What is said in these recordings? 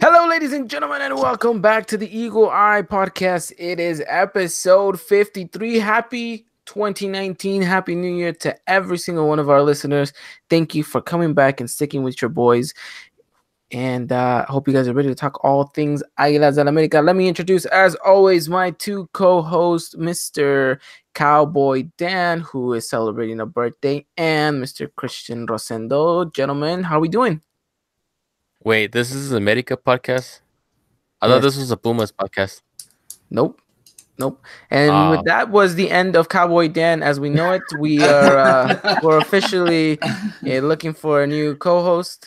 Hello, ladies and gentlemen, and welcome back to the Eagle Eye Podcast. It is episode 53. Happy 2019. Happy New Year to every single one of our listeners. Thank you for coming back and sticking with your boys. And hope you guys are ready to talk all things Águilas del América. Let me introduce, as always, my two co-hosts, Mr. Cowboy Dan, who is celebrating a birthday, and Mr. Christian Rosendo. Gentlemen, how are we doing? Wait, this is a Medica podcast? I thought Yes. this was a Pumas podcast. Nope. Nope. And with Uh, that was the end of Cowboy Dan as we know it. We are we're officially looking for a new co-host.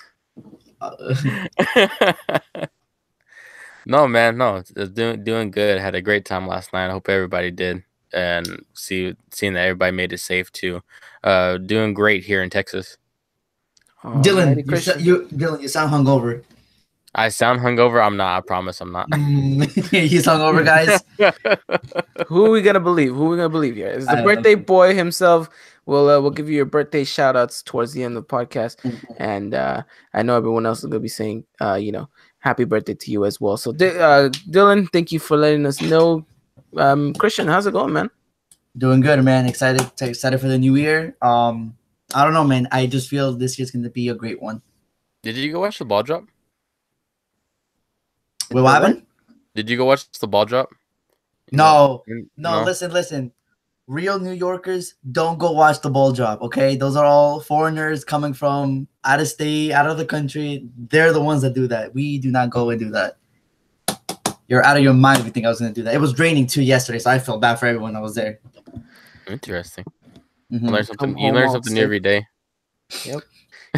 no, man, no, it's doing good. Had a great time last night. I hope everybody did, and seeing that everybody made it safe too. Doing great here in Texas. Alrighty, Dylan, Christian. Dylan, you sound hungover. I sound hungover. I'm not. I promise, I'm not. He's hungover, guys. Who are we gonna believe? Who are we gonna believe here? Is I the don't birthday know. boy himself? We'll give you your birthday shout outs towards the end of the podcast. And I know everyone else is gonna be saying happy birthday to you as well. So Dylan, thank you for letting us know. Christian, how's it going, man? Doing good, man. Excited for the new year. I don't know, man. I just feel this year's gonna be a great one. Did you go watch the ball drop? Wait, what happened? Did you go watch the ball drop? No. No? Listen. Real New Yorkers don't go watch the ball drop, okay? Those are all foreigners coming from out of state, out of the country. They're the ones that do that. We do not go and do that. You're out of your mind if you think I was going to do that. It was raining too yesterday, so I felt bad for everyone that was there. Interesting. Mhm. You learn something new every day. Yep.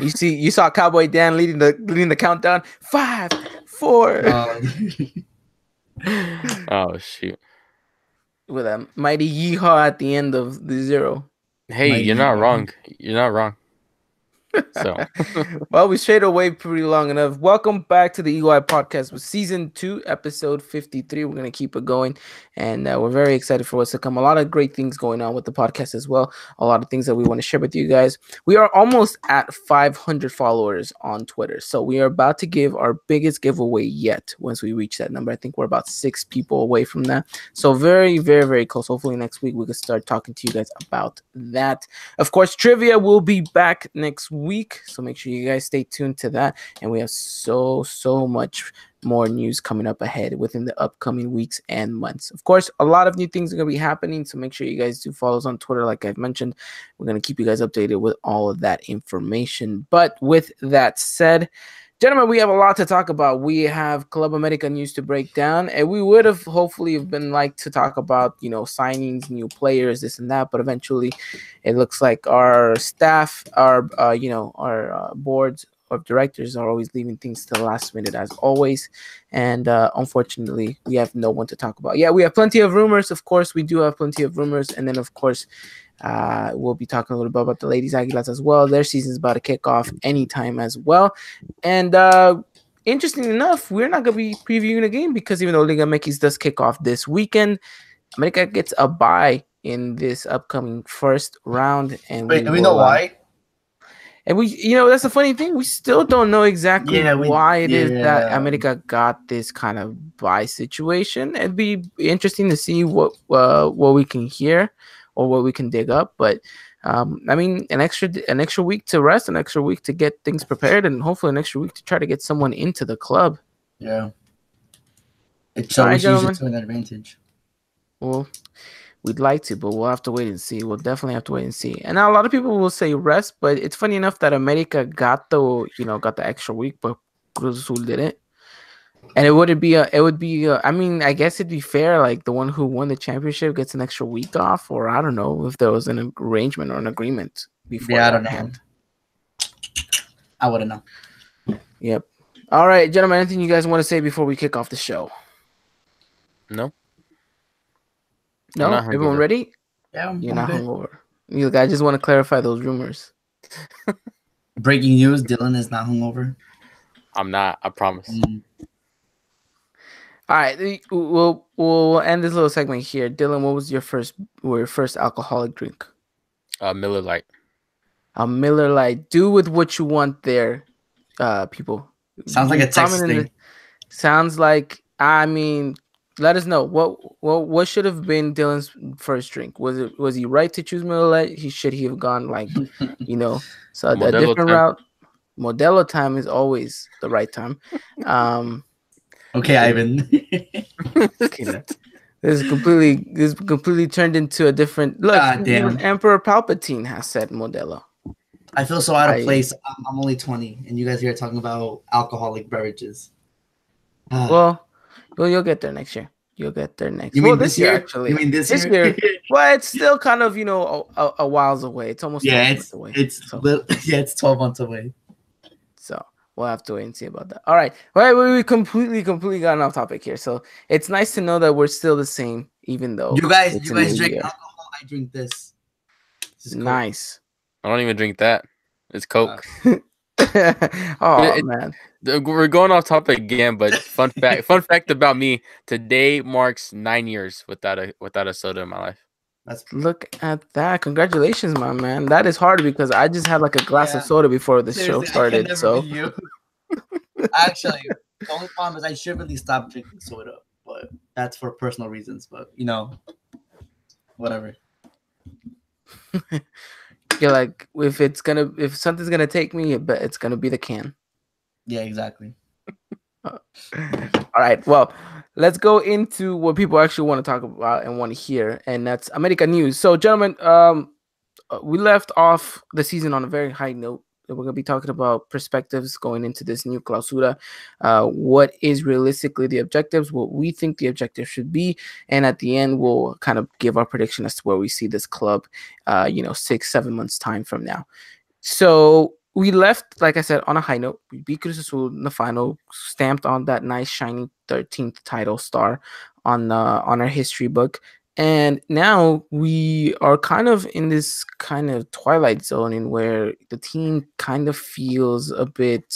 You saw Cowboy Dan leading the countdown. 5, 4. Oh shoot. With a mighty yeehaw at the end of the 0. Hey, Mighty you're not yeehaw. wrong. You're not wrong. So Well, we strayed away pretty long enough. Welcome back to the Eagle Eye Podcast with Season 2, Episode 53. We're going to keep it going, and we're very excited for what's to come. A lot of great things going on with the podcast as well. A lot of things that we want to share with you guys. We are almost at 500 followers on Twitter, so we are about to give our biggest giveaway yet once we reach that number. I think we're about 6 people away from that. So very, very, very close. Hopefully next week we can start talking to you guys about that. Of course, trivia will be back next week, so make sure you guys stay tuned to that. And we have so much more news coming up ahead within the upcoming weeks and months. Of course, a lot of new things are going to be happening, so make sure you guys do follow us on Twitter. Like I've mentioned, we're going to keep you guys updated with all of that information. But with that said, gentlemen, we have a lot to talk about. We have Club America news to break down, and we would have hopefully been like to talk about, signings, new players, this and that. But eventually, it looks like our staff, our boards of directors are always leaving things to the last minute as always. And unfortunately, we have no one to talk about. Yeah, we have plenty of rumors. Of course, we do have plenty of rumors. And then, of course, we'll be talking a little bit about the ladies Aguilas as well. Their season's about to kick off anytime as well. And interesting enough, we're not going to be previewing a game because even though Liga MX does kick off this weekend, America gets a bye in this upcoming first round. And Wait, do we know why? And that's the funny thing. We still don't know exactly why it is that America got this kind of bye situation. It'd be interesting to see what we can hear or what we can dig up. But I mean, an extra week to rest, an extra week to get things prepared, and hopefully an extra week to try to get someone into the club. Yeah. It's always used to an advantage. Well, we'd like to, but we'll have to wait and see. We'll definitely have to wait and see. And now a lot of people will say rest, but it's funny enough that America got the extra week, but Cruz Azul didn't. And it would be I mean, I guess it'd be fair, like the one who won the championship gets an extra week off, or I don't know if there was an arrangement or an agreement before. Yeah, I don't know. I wouldn't know. Yep. All right, gentlemen, anything you guys want to say before we kick off the show? No. No? Everyone ready? Yeah, you're not hungover. Look, I just want to clarify those rumors. Breaking news: Dylan is not hungover. I'm not. I promise. All right, we'll end this little segment here. Dylan, what was your first alcoholic drink? Miller Lite. A Miller Lite. Do with what you want there, people. Sounds like a Texas thing. Sounds like, I mean, let us know what should have been Dylan's first drink. Was he right to choose Miller Lite? He have gone like, you know, so a Modelo different time. route. Modelo time is always the right time. Um, Okay, Ivan. okay, this completely turned into a different look. God Even damn. Emperor Palpatine has said Modelo. I feel so out of I place. I'm only 20, and you guys here talking about alcoholic beverages. well, you'll get there next year. You'll get there next. You Well, mean this this year year? You actually. mean this This year? year. Well, it's still kind of a whiles away. It's almost 12 Yeah, months away. So it's 12 months away. so we'll have to wait and see about that. All right. Well, we completely got off topic here. So it's nice to know that we're still the same, even though it's You a guys new drink year. alcohol. I drink this. This is Coke. Nice. I don't even drink that. It's Coke. Oh man. We're going off topic again, but fun fact about me: today marks 9 years without a soda in my life. Look at that. Congratulations, my man. That is hard because I just had like a glass of soda before the show Seriously, I can started. never So be you. Actually, the only problem is I should really stop drinking soda, but that's for personal reasons. But whatever. you're like, if something's gonna take me, but it's gonna be the can. Yeah, exactly. All right. Well, let's go into what people actually want to talk about and want to hear, and that's America news. So, gentlemen, we left off the season on a very high note. We're going to be talking about perspectives going into this new clausura. What is realistically the objectives, what we think the objective should be. And at the end, we'll kind of give our prediction as to where we see this club, 6-7 months time from now. So we left, like I said, on a high note. We beat Cruz Azul in the final, stamped on that nice, shiny 13th title star on our history book. And now we are kind of in this kind of twilight zone in where the team kind of feels a bit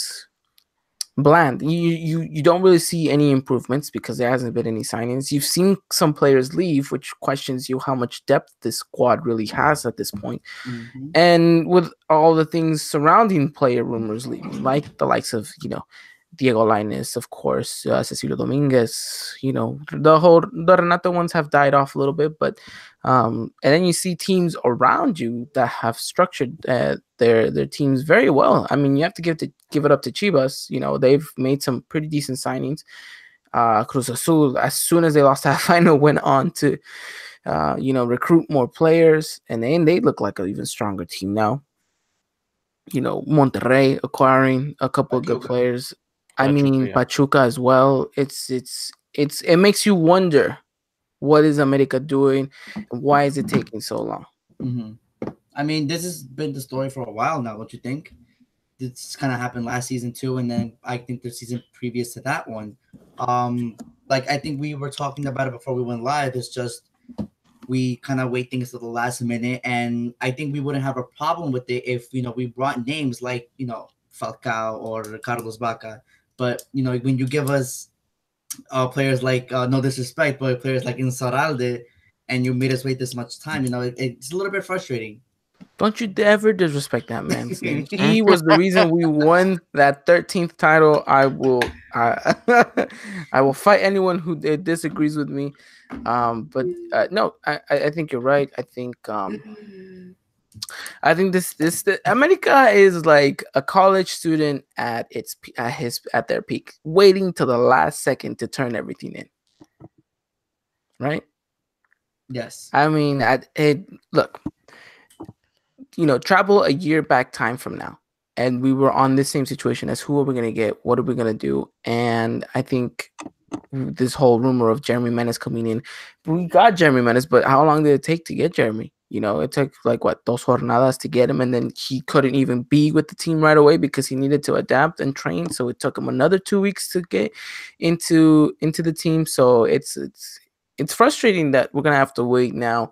bland. You don't really see any improvements because there hasn't been any signings. You've seen some players leave, which questions you how much depth this squad really has at this point. Mm-hmm. And with all the things surrounding player rumors leaving, like the likes of Diego Lainez, of course, Cecilio Dominguez, the Renato ones have died off a little bit, but and then you see teams around you that have structured their teams very well. I mean, you have to give it up to Chivas. They've made some pretty decent signings. Cruz Azul, as soon as they lost that final, went on to recruit more players, and then they look like an even stronger team now. Monterrey acquiring a couple of good players. I mean, Pachuca as well. It makes you wonder what is America doing and why is it taking so long. Mm-hmm. I mean, this has been the story for a while now. What you think? This kind of happened last season too, and then I think the season previous to that one. Like I think we were talking about it before we went live. It's just we kind of wait things to the last minute, and I think we wouldn't have a problem with it if we brought names like Falcao or Carlos Baca. But when you give us players like no disrespect, but players like Insaralde, and you made us wait this much time, it's a little bit frustrating. Don't you ever disrespect that man's name. He was the reason we won that 13th title. I will fight anyone who disagrees with me. But no, I think you're right. I think this America is like a college student at their peak, waiting till the last second to turn everything in. Right? Yes. I mean, look. Travel a year back time from now, and we were on this same situation as who are we going to get? What are we going to do? And I think this whole rumor of Jeremy Menes coming in, we got Jeremy Menes, but how long did it take to get Jeremy? It took like dos jornadas to get him, and then he couldn't even be with the team right away because he needed to adapt and train. So it took him another 2 weeks to get into the team. So it's frustrating that we're gonna have to wait now,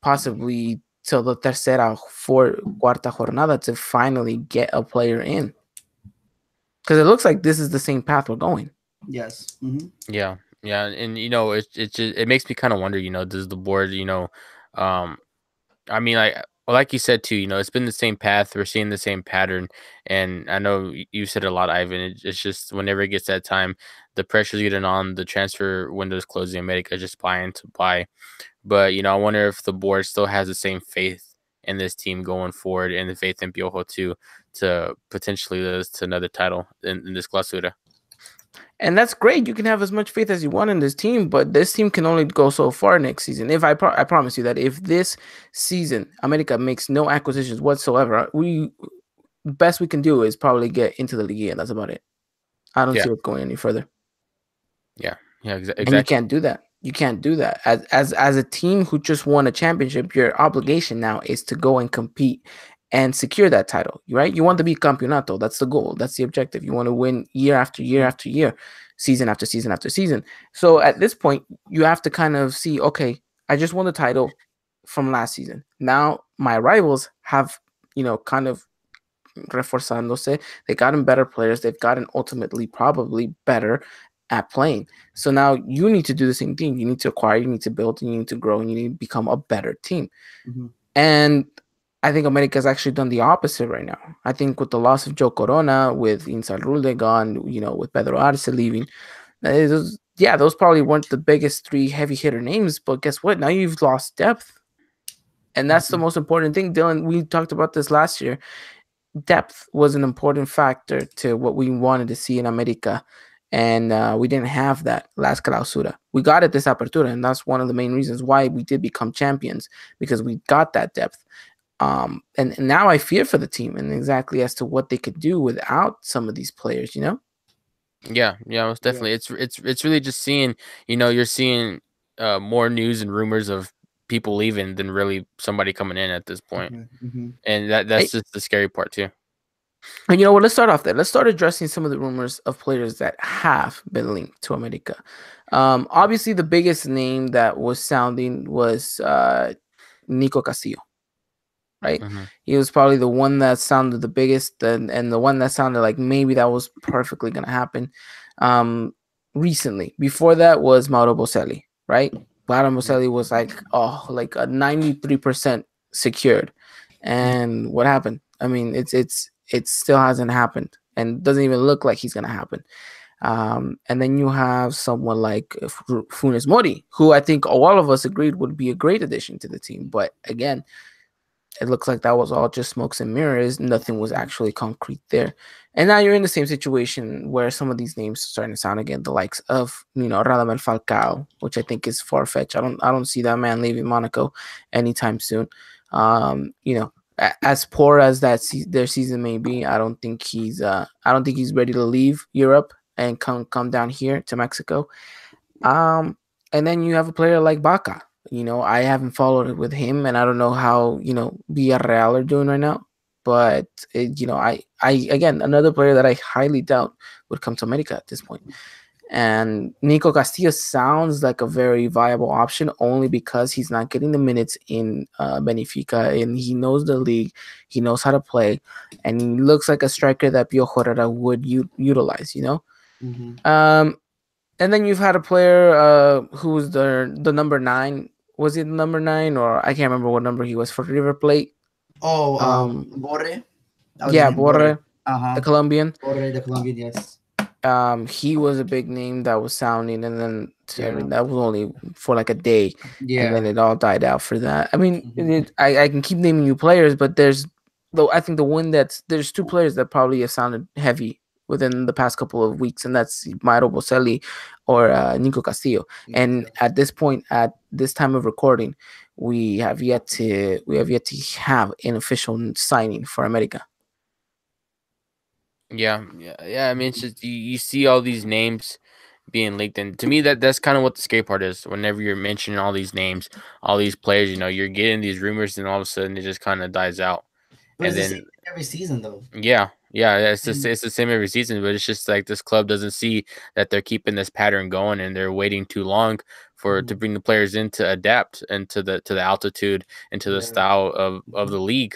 possibly till the tercera, cuarta jornada to finally get a player in. Because it looks like this is the same path we're going. Yes. Mm-hmm. Yeah, and it makes me kind of wonder. Does the board, I mean, like Well, like you said too, it's been the same path. We're seeing the same pattern, and I know you said it a lot, Ivan. It's just whenever it gets that time, the pressure's getting on. The transfer window's closing. America just buying to buy. But I wonder if the board still has the same faith in this team going forward, and the faith in Piojo too, to potentially lead us to another title in this Clausura. And that's great. You can have as much faith as you want in this team, but this team can only go so far next season. If I promise you that if this season America makes no acquisitions whatsoever, we best we can do is probably get into the Liga, and that's about it. I don't Yeah, see it going any further. yeah, And you exactly. can't do that. You can't do that. As a team who just won a championship, your obligation now is to go and compete and secure that title, right? You want to be campeonato. That's the goal. That's the objective. You want to win year after year after year, season after season after season. So at this point, you have to kind of see, okay, I just won the title from last season. Now my rivals have, kind of reforzándose. They gotten better players. They've gotten ultimately probably better at playing. So now you need to do the same thing. You need to acquire, you need to build, you need to grow, and you need to become a better team. Mm-hmm. And I think America's actually done the opposite right now. I think with the loss of Joe Corona, with Insalrulde gone, with Pedro Arce leaving, those probably weren't the biggest three heavy hitter names. But guess what? Now you've lost depth. And that's the most important thing, Dylan. We talked about this last year. Depth was an important factor to what we wanted to see in America. And we didn't have that last Clausura. We got it this Apertura, and that's one of the main reasons why we did become champions, because we got that depth. And now I fear for the team and exactly as to what they could do without some of these players, Yeah, most definitely. It's really just seeing, you're seeing more news and rumors of people leaving than really somebody coming in at this point. Mm-hmm. And that's just the scary part too. And you know what? Let's start off there. Let's start addressing some of the rumors of players that have been linked to America. Obviously, the biggest name that was sounding was Nico Castillo, right? Mm-hmm. He was probably the one that sounded the biggest and the one that sounded like maybe that was perfectly going to happen recently. Before that was Mauro Boselli, right? Mauro Boselli was like a 93% secured. And what happened? I mean, it still hasn't happened and doesn't even look like he's going to happen. And then you have someone like Funes Mori, who I think all of us agreed would be a great addition to the team. But again, it looks like that was all just smokes and mirrors. Nothing was actually concrete there. And now you're in the same situation where some of these names are starting to sound again, the likes of, Radamel Falcao, which I think is far-fetched. I don't see that man leaving Monaco anytime soon. As poor as their season may be, I don't think he's ready to leave Europe and come down here to Mexico. And then you have a player like Baca. I haven't followed it with him, and I don't know how Villarreal are doing right now. But I again, another player that I highly doubt would come to America at this point. And Nico Castillo sounds like a very viable option only because he's not getting the minutes in Benfica, and he knows the league, he knows how to play, and he looks like a striker that Piojo Herrera would utilize. Mm-hmm. And then you've had a player who was the number 9. Was he the number 9, or I can't remember what number he was for River Plate? Borre. Yeah, Borre, Uh-huh. the Colombian. Borre, the Colombian, yes. He was a big name that was sounding, and then that was only for like a day, and then it all died out for that. I mean, I can keep naming you players, but there's there's 2 players that probably have sounded heavy within the past couple of weeks, and that's Mauro Boselli or Nico Castillo. And at this point, at this time of recording, we have yet to have an official signing for America. Yeah. I mean, it's just you see all these names being linked, and to me, that's kind of what the scary part is. Whenever you're mentioning all these names, all these players, you're getting these rumors, and all of a sudden it just kind of dies out. But and it's then the same every season, though. Yeah, it's the same every season, but it's just like this club doesn't see that they're keeping this pattern going, and they're waiting too long to bring the players in to adapt and to the altitude and to the style of the league,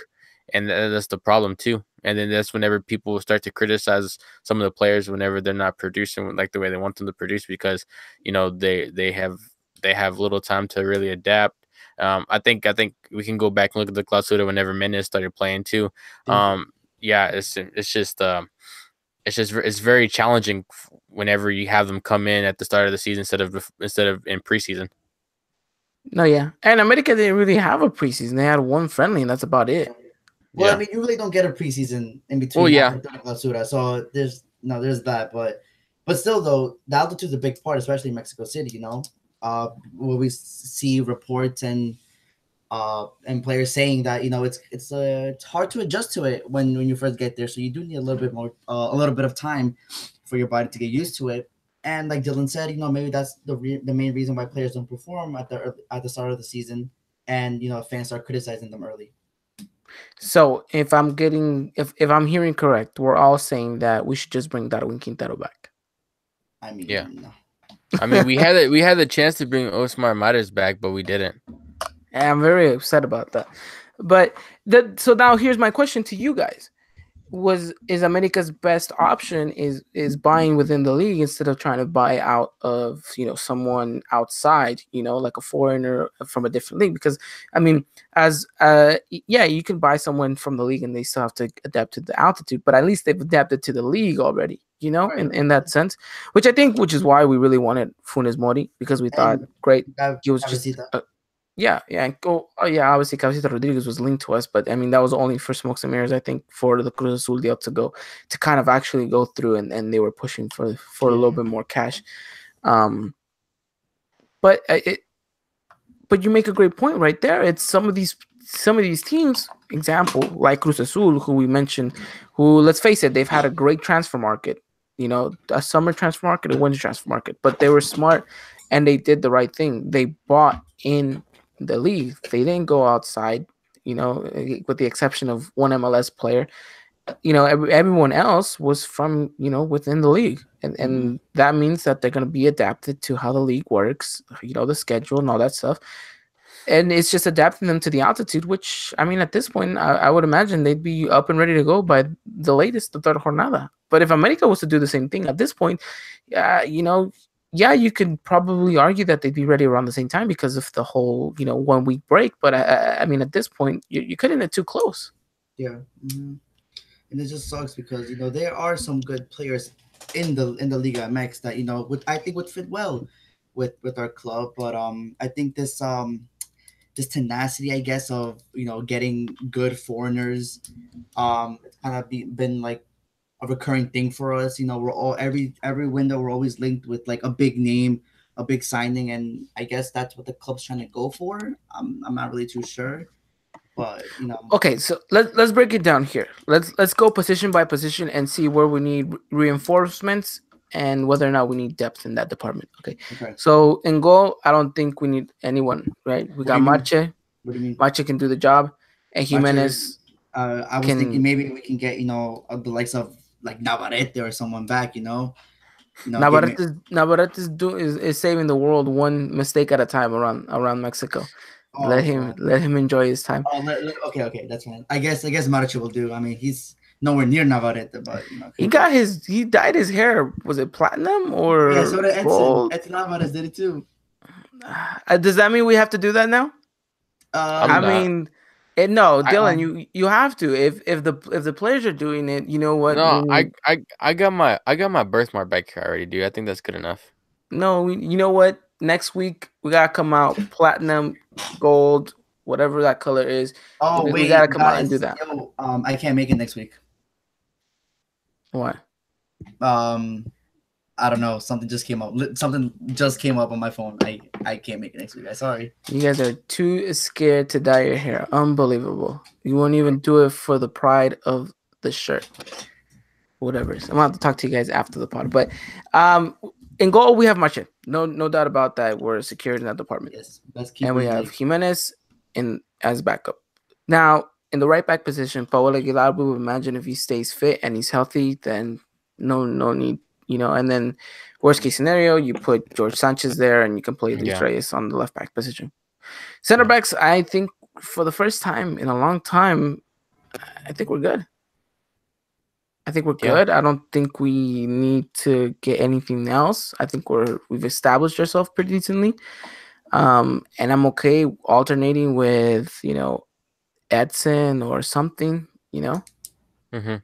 and that's the problem too. And then that's whenever people start to criticize some of the players whenever they're not producing like the way they want them to produce, because they have little time to really adapt. I think we can go back and look at the Clausura whenever Mendes started playing too. Yeah, it's very challenging whenever you have them come in at the start of the season instead of in preseason. No, yeah, and America didn't really have a preseason. They had one friendly, and that's about it. Well, Yeah. I mean, you really don't get a preseason in Well, between yeah. Apertura and Clausura, so there's that. But still, though, the altitude's a big part, especially in Mexico City. Where we see reports and players saying that it's hard to adjust to it when you first get there. So you do need a little bit more, a little bit of time for your body to get used to it. And like Dylan said, maybe that's the main reason why players don't perform at the start of the season, and fans start criticizing them early. So if I'm hearing correct, we're all saying that we should just bring Darwin Quintero back. I mean, Yeah. no. I mean, we had the chance to bring Osmar Mares back, but we didn't. And I'm very upset about that. But so now here's my question to you guys: is America's best option is buying within the league instead of trying to buy out of someone outside, like a foreigner from a different league? Because I mean, yeah, you can buy someone from the league and they still have to adapt to the altitude, but at least they've adapted to the league already, Right. in that sense, which is why we really wanted Funes Mori, because we thought, great, he was just yeah, and obviously Cabecita Rodriguez was linked to us, but I mean that was only for smokes and mirrors. I think for the Cruz Azul deal to kind of actually go through, and they were pushing for a little bit more cash. But you make a great point right there. It's some of these teams, example like Cruz Azul, who we mentioned, who, let's face it, they've had a great transfer market. A summer transfer market, a winter transfer market, but they were smart and they did the right thing. They bought in the league. They didn't go outside, with the exception of one MLS player. Everyone else was from, within the league. And that means that they're going to be adapted to how the league works, the schedule and all that stuff. And it's just adapting them to the altitude, which, I mean, at this point, I would imagine they'd be up and ready to go by the latest, the third jornada. But if America was to do the same thing at this point, you could probably argue that they'd be ready around the same time because of the whole, 1 week break. But I mean, at this point, you're cutting it too close. Yeah, and it just sucks because there are some good players in the Liga MX that I think would fit well with our club. But I think this tenacity, I guess, of getting good foreigners, it's kind of been like a recurring thing for us. We're all every window we're always linked with like a big name, a big signing, and I guess that's what the club's trying to go for. I'm not really too sure, but Okay, so let's break it down here. Let's go position by position and see where we need reinforcements and whether or not we need depth in that department. Okay. So in goal, I don't think we need anyone, right? We got Marche. What do you mean? Marche can do the job, and Jimenez. I was thinking maybe we can get the likes of like Navarrete or someone back. Navarrete is saving the world one mistake at a time around Mexico. Oh, let him enjoy his time. Oh, okay, that's fine. I guess Marche will do. I mean, he's nowhere near Navarrete, but he dyed his hair. Was it platinum or so did gold? Edson Alvarez did it too. Does that mean we have to do that now? I mean, no, Dylan, you have to. If the players are doing it, you know what? No, I got my birthmark back here already, dude. I think that's good enough. No, you know what? Next week we gotta come out platinum, gold, whatever that color is. Oh, we gotta come out and do that. I can't make it next week. Why? I don't know. Something just came up. Something just came up on my phone. I can't make it next week. I'm sorry. You guys are too scared to dye your hair. Unbelievable. You won't even do it for the pride of the shirt. Whatever. So I'm gonna have to talk to you guys after the pod. But in goal we have Marche. No doubt about that. We're secured in that department. Yes. And we have Jimenez as backup. Now in the right back position, Paolo Aguilar, we would imagine if he stays fit and he's healthy, then no need. And then worst case scenario, you put George Sanchez there and you can play Luis Reyes on the left back position. Center backs, I think for the first time in a long time, I think we're good. I don't think we need to get anything else. I think we've established ourselves pretty decently. And I'm okay alternating with, Edson or something, Mm-hmm. Yeah,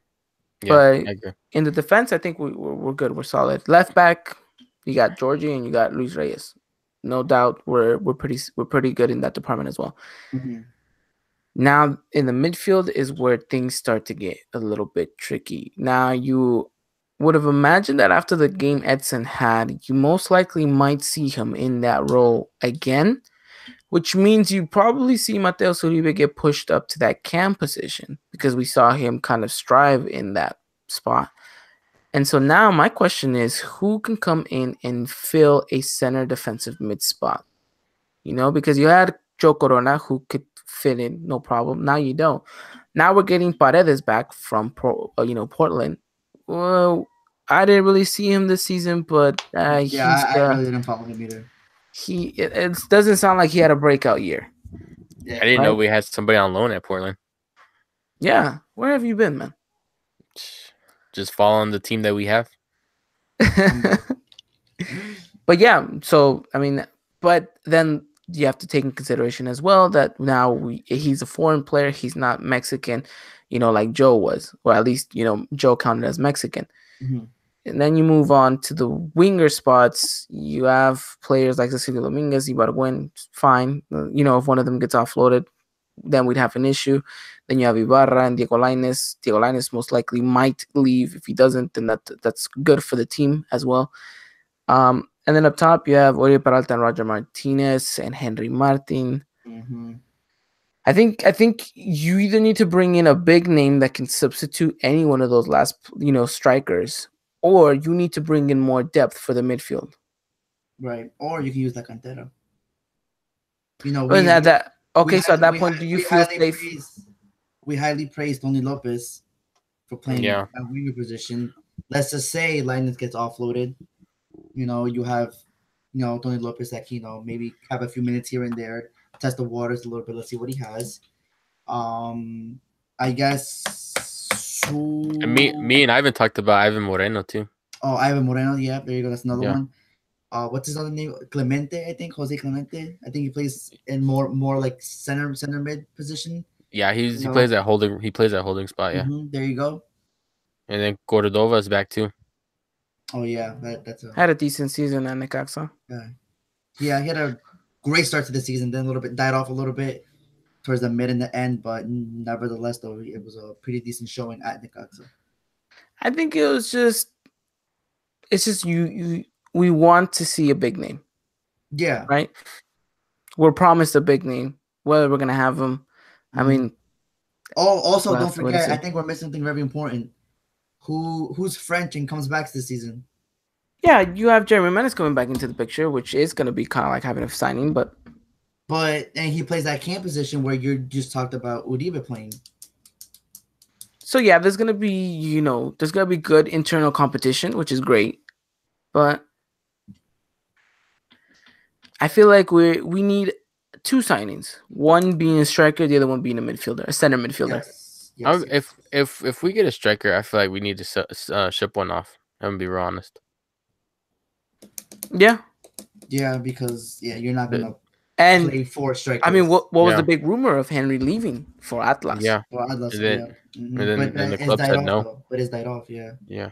But I agree. in the defense, I think we're good. We're solid. Left back, you got Georgie and you got Luis Reyes. No doubt, we're pretty good in that department as well. Mhm. Now in the midfield is where things start to get a little bit tricky. Now you would have imagined that after the game Edson had, you most likely might see him in that role again, which means you probably see Mateo Uribe get pushed up to that cam position because we saw him kind of strive in that spot. And so now my question is, who can come in and fill a center defensive mid spot? Because you had Joe Corona who could fit in, no problem. Now you don't. Now we're getting Paredes back from Portland. Well, I didn't really see him this season, but Yeah, I really didn't follow him either. it doesn't sound like he had a breakout year. Yeah. I didn't know Right? we had somebody on loan at Portland. Yeah, where have you been, man? Just following the team that we have. But yeah, so I mean, but then you have to take in consideration as well that now he's a foreign player. He's not Mexican, like Joe was, or at least Joe counted as Mexican. Mhm. And then you move on to the winger spots. You have players like Cecilio Dominguez, Ibargüen, fine. If one of them gets offloaded, then we'd have an issue. Then you have Ibarra and Diego Lainez. Diego Lainez most likely might leave. If he doesn't, then that's good for the team as well. And then up top, you have Oriol Peralta and Roger Martinez and Henry Martin. Mhm. I think you either need to bring in a big name that can substitute any one of those last, strikers, or you need to bring in more depth for the midfield. Right. Or you can use La Cantera. You know, And at that, we okay, so at highly, that we, point, hi- do you feel safe? we highly praise Tony Lopez for playing Yeah. that winger position. Let's just say Linus gets offloaded. You have, Tony Lopez that can, maybe have a few minutes here and there, test the waters a little bit. Let's see what he has. I guess. And me and Ivan talked about Ivan Moreno too. Oh, Ivan Moreno. Yeah, there you go. That's another Yeah. one. What's his other name? Clemente, I think. Jose Clemente. I think he plays in more like center mid position. Yeah, he plays that holding. He plays that holding spot. Yeah. There you go. And then Cordova is back too. Oh yeah, that's Had a decent season at Necaxa. yeah. He had a great start to the season. Then a little bit died off a little bit towards the mid and the end, but nevertheless, though, it was a pretty decent showing at Necaxa. I think it's just we want to see a big name. Yeah. Right? We're promised a big name. Whether we're gonna have him, I mean. Oh, also we'll don't have to wait and forget. see. I think we're missing something very important. Who's French and comes back this season? Yeah, you have Jeremy Menace coming back into the picture, which is going to be kind of like having a signing, but and he plays that camp position where you just talked about Uribe playing. so yeah, there's going to be, there's going to be good internal competition, which is great, but I feel like we need two signings, one being a striker, the other one being a midfielder, a center midfielder. Yes. If we get a striker, I feel like we need to ship one off. I'm gonna be real honest. Yeah. Yeah, because you're not gonna and play four strikers. I mean, what was the big rumor of Henry leaving for Atlas? Yeah. For Atlas, and then the club said no. But it's died off. Yeah. Yeah.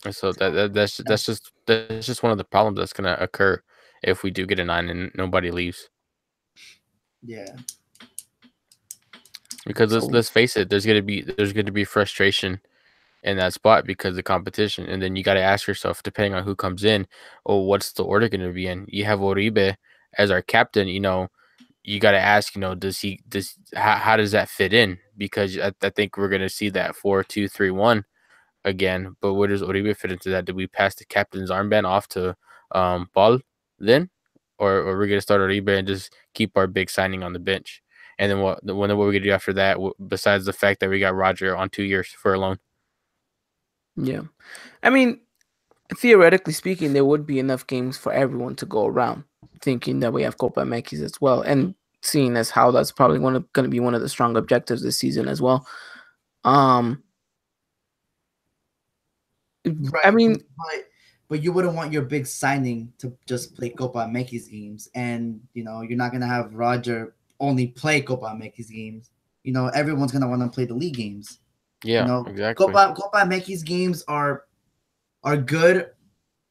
And so that's just one of the problems that's gonna occur if we do get a 9 and nobody leaves. Yeah. Because let's face it, there's gonna be frustration in that spot because of the competition, and then you got to ask yourself, depending on who comes in, what's the order going to be in? You have Uribe as our captain, you got to ask, how does that fit in? Because I think we're going to see that 4-2-3-1 again. But where does Uribe fit into that? Did we pass the captain's armband off to Paul then, or are we going to start Uribe and just keep our big signing on the bench? And then what are we going to do after that? Besides the fact that we got Roger on 2 years for a loan. Yeah. I mean, theoretically speaking, there would be enough games for everyone to go around, thinking that we have Copa MX as well, and seeing as how that's probably going to be one of the strong objectives this season as well. Right. I mean, but you wouldn't want your big signing to just play Copa Mexi's games, and you're not gonna have Roger only play Copa Mexi's games. Everyone's gonna want to play the league games. Yeah, exactly. Copa Mexi's games are good,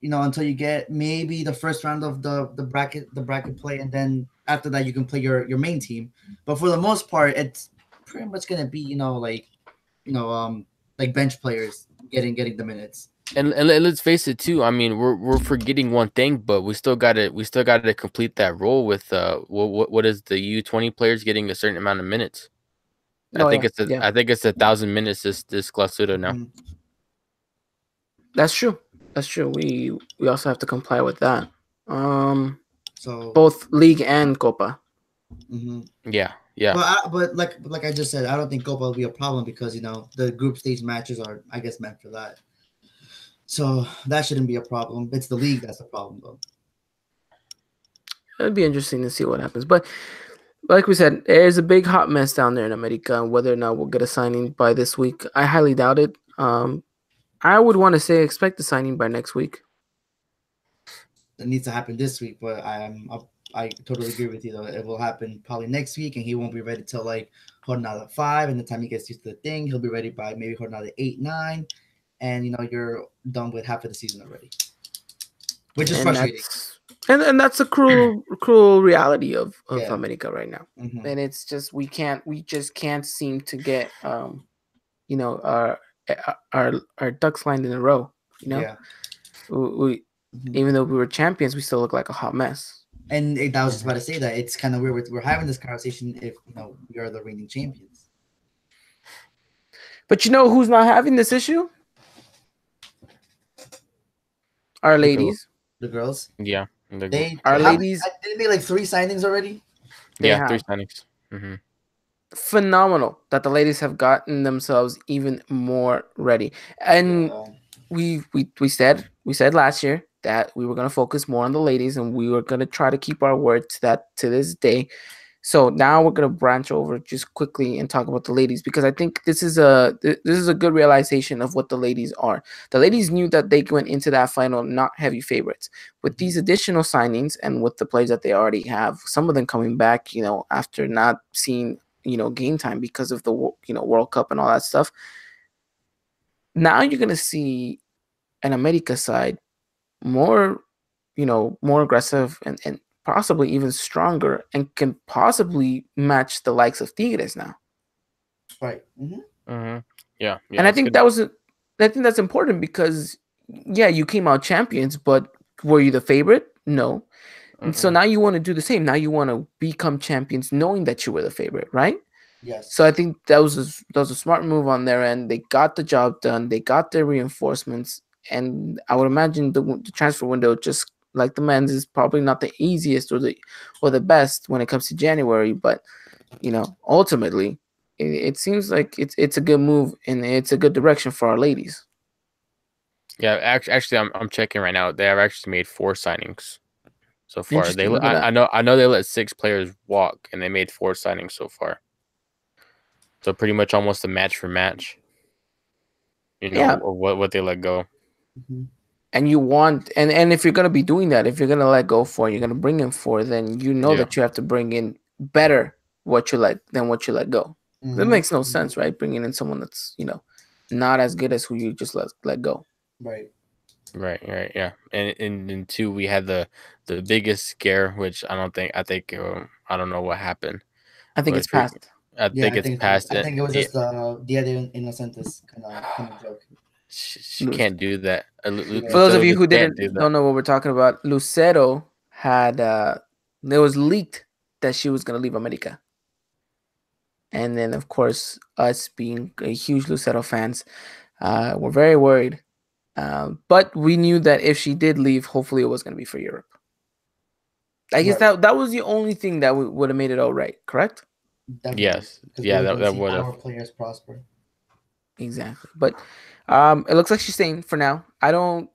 until you get maybe the first round of the bracket play, and then after that you can play your main team. But for the most part, it's pretty much gonna be like bench players getting the minutes. And let's face it too. I mean, we're forgetting one thing, but we still got to complete that role with what is the U20 players getting a certain amount of minutes. Oh yeah, yeah, I think it's 1,000 minutes this Clausura now. Mhm. that's true. That's true. We also have to comply with that. So Both league and Copa. mhm. Yeah, yeah. But like I just said, I don't think Copa will be a problem because the group stage matches are, I guess, meant for that. So that shouldn't be a problem. It's the league that's the problem, though. It'd be interesting to see what happens. But like we said, there's a big hot mess down there in America. Whether or not we'll get a signing by this week, I highly doubt it. I would want to say expect the signing by next week. It needs to happen this week, but I totally agree with you though. It will happen probably next week, and he won't be ready till like Jornada 5. And the time he gets used to the thing, he'll be ready by maybe Jornada 8, 9, and you're done with half of the season already, which is frustrating. And that's a cruel reality of Yeah. America right now. Mhm. And it's just we just can't seem to get our ducks lined in a row. Yeah. We Mhm. even though we were champions, we still look like a hot mess. And I was just about to say that it's kind of weird we're having this conversation if we are the reigning champions. But who's not having this issue? Our ladies. The girls. Yeah. Our ladies. Did they like 3 signings already? They Yeah, have. 3 signings. Mm-hmm. Phenomenal that the ladies have gotten themselves even more ready. And we said last year that we were going to focus more on the ladies and we were going to try to keep our word to this day. So now we're going to branch over just quickly and talk about the ladies, because I think this is a good realization of what the ladies are. The ladies knew that they went into that final not heavy favorites. With these additional signings and with the players that they already have, some of them coming back, after not seeing, game time because of the, World Cup and all that stuff. Now you're going to see an America side more aggressive and possibly even stronger, and can possibly match the likes of Tigres now. Right. Mm-hmm. Mm-hmm. Yeah. And I think that's important because, yeah, you came out champions, but were you the favorite? No. And so now you want to do the same. Now you want to become champions knowing that you were the favorite, right? Yes. So I think that was a smart move on their end. They got the job done. They got their reinforcements. And I would imagine the transfer window, just like the men's, is probably not the easiest or the best when it comes to January. But ultimately, it seems like it's a good move and it's a good direction for our ladies. Yeah, actually, I'm checking right now. They have actually made 4 signings so far. Interesting. Look at I know they let 6 players walk, and they made 4 signings so far. So pretty much almost a match for match. Or what they let go. Mm-hmm. And you want and if you're gonna be doing that, if you're gonna let go 4, you're gonna bring in 4, then that you have to bring in better than what you let go. Mm-hmm. That makes no sense, right? Bringing in someone that's not as good as who you just let go. Right. Yeah. And 2, we had the biggest scare, which I don't know what happened. I think it's past. I think it's past. I think it was just the Dia de Inocentes kind of joke. She can't do that. For those of you who don't know what we're talking about, Lucero had it was leaked that she was gonna leave America, and then of course us being a huge Lucero fans, we're very worried. But we knew that if she did leave, hopefully it was gonna be for Europe. I guess that was the only thing that would have made it all right, correct? Definitely. Yes. Yeah, that would have. Our players prosper. Exactly. But it looks like she's staying for now. I don't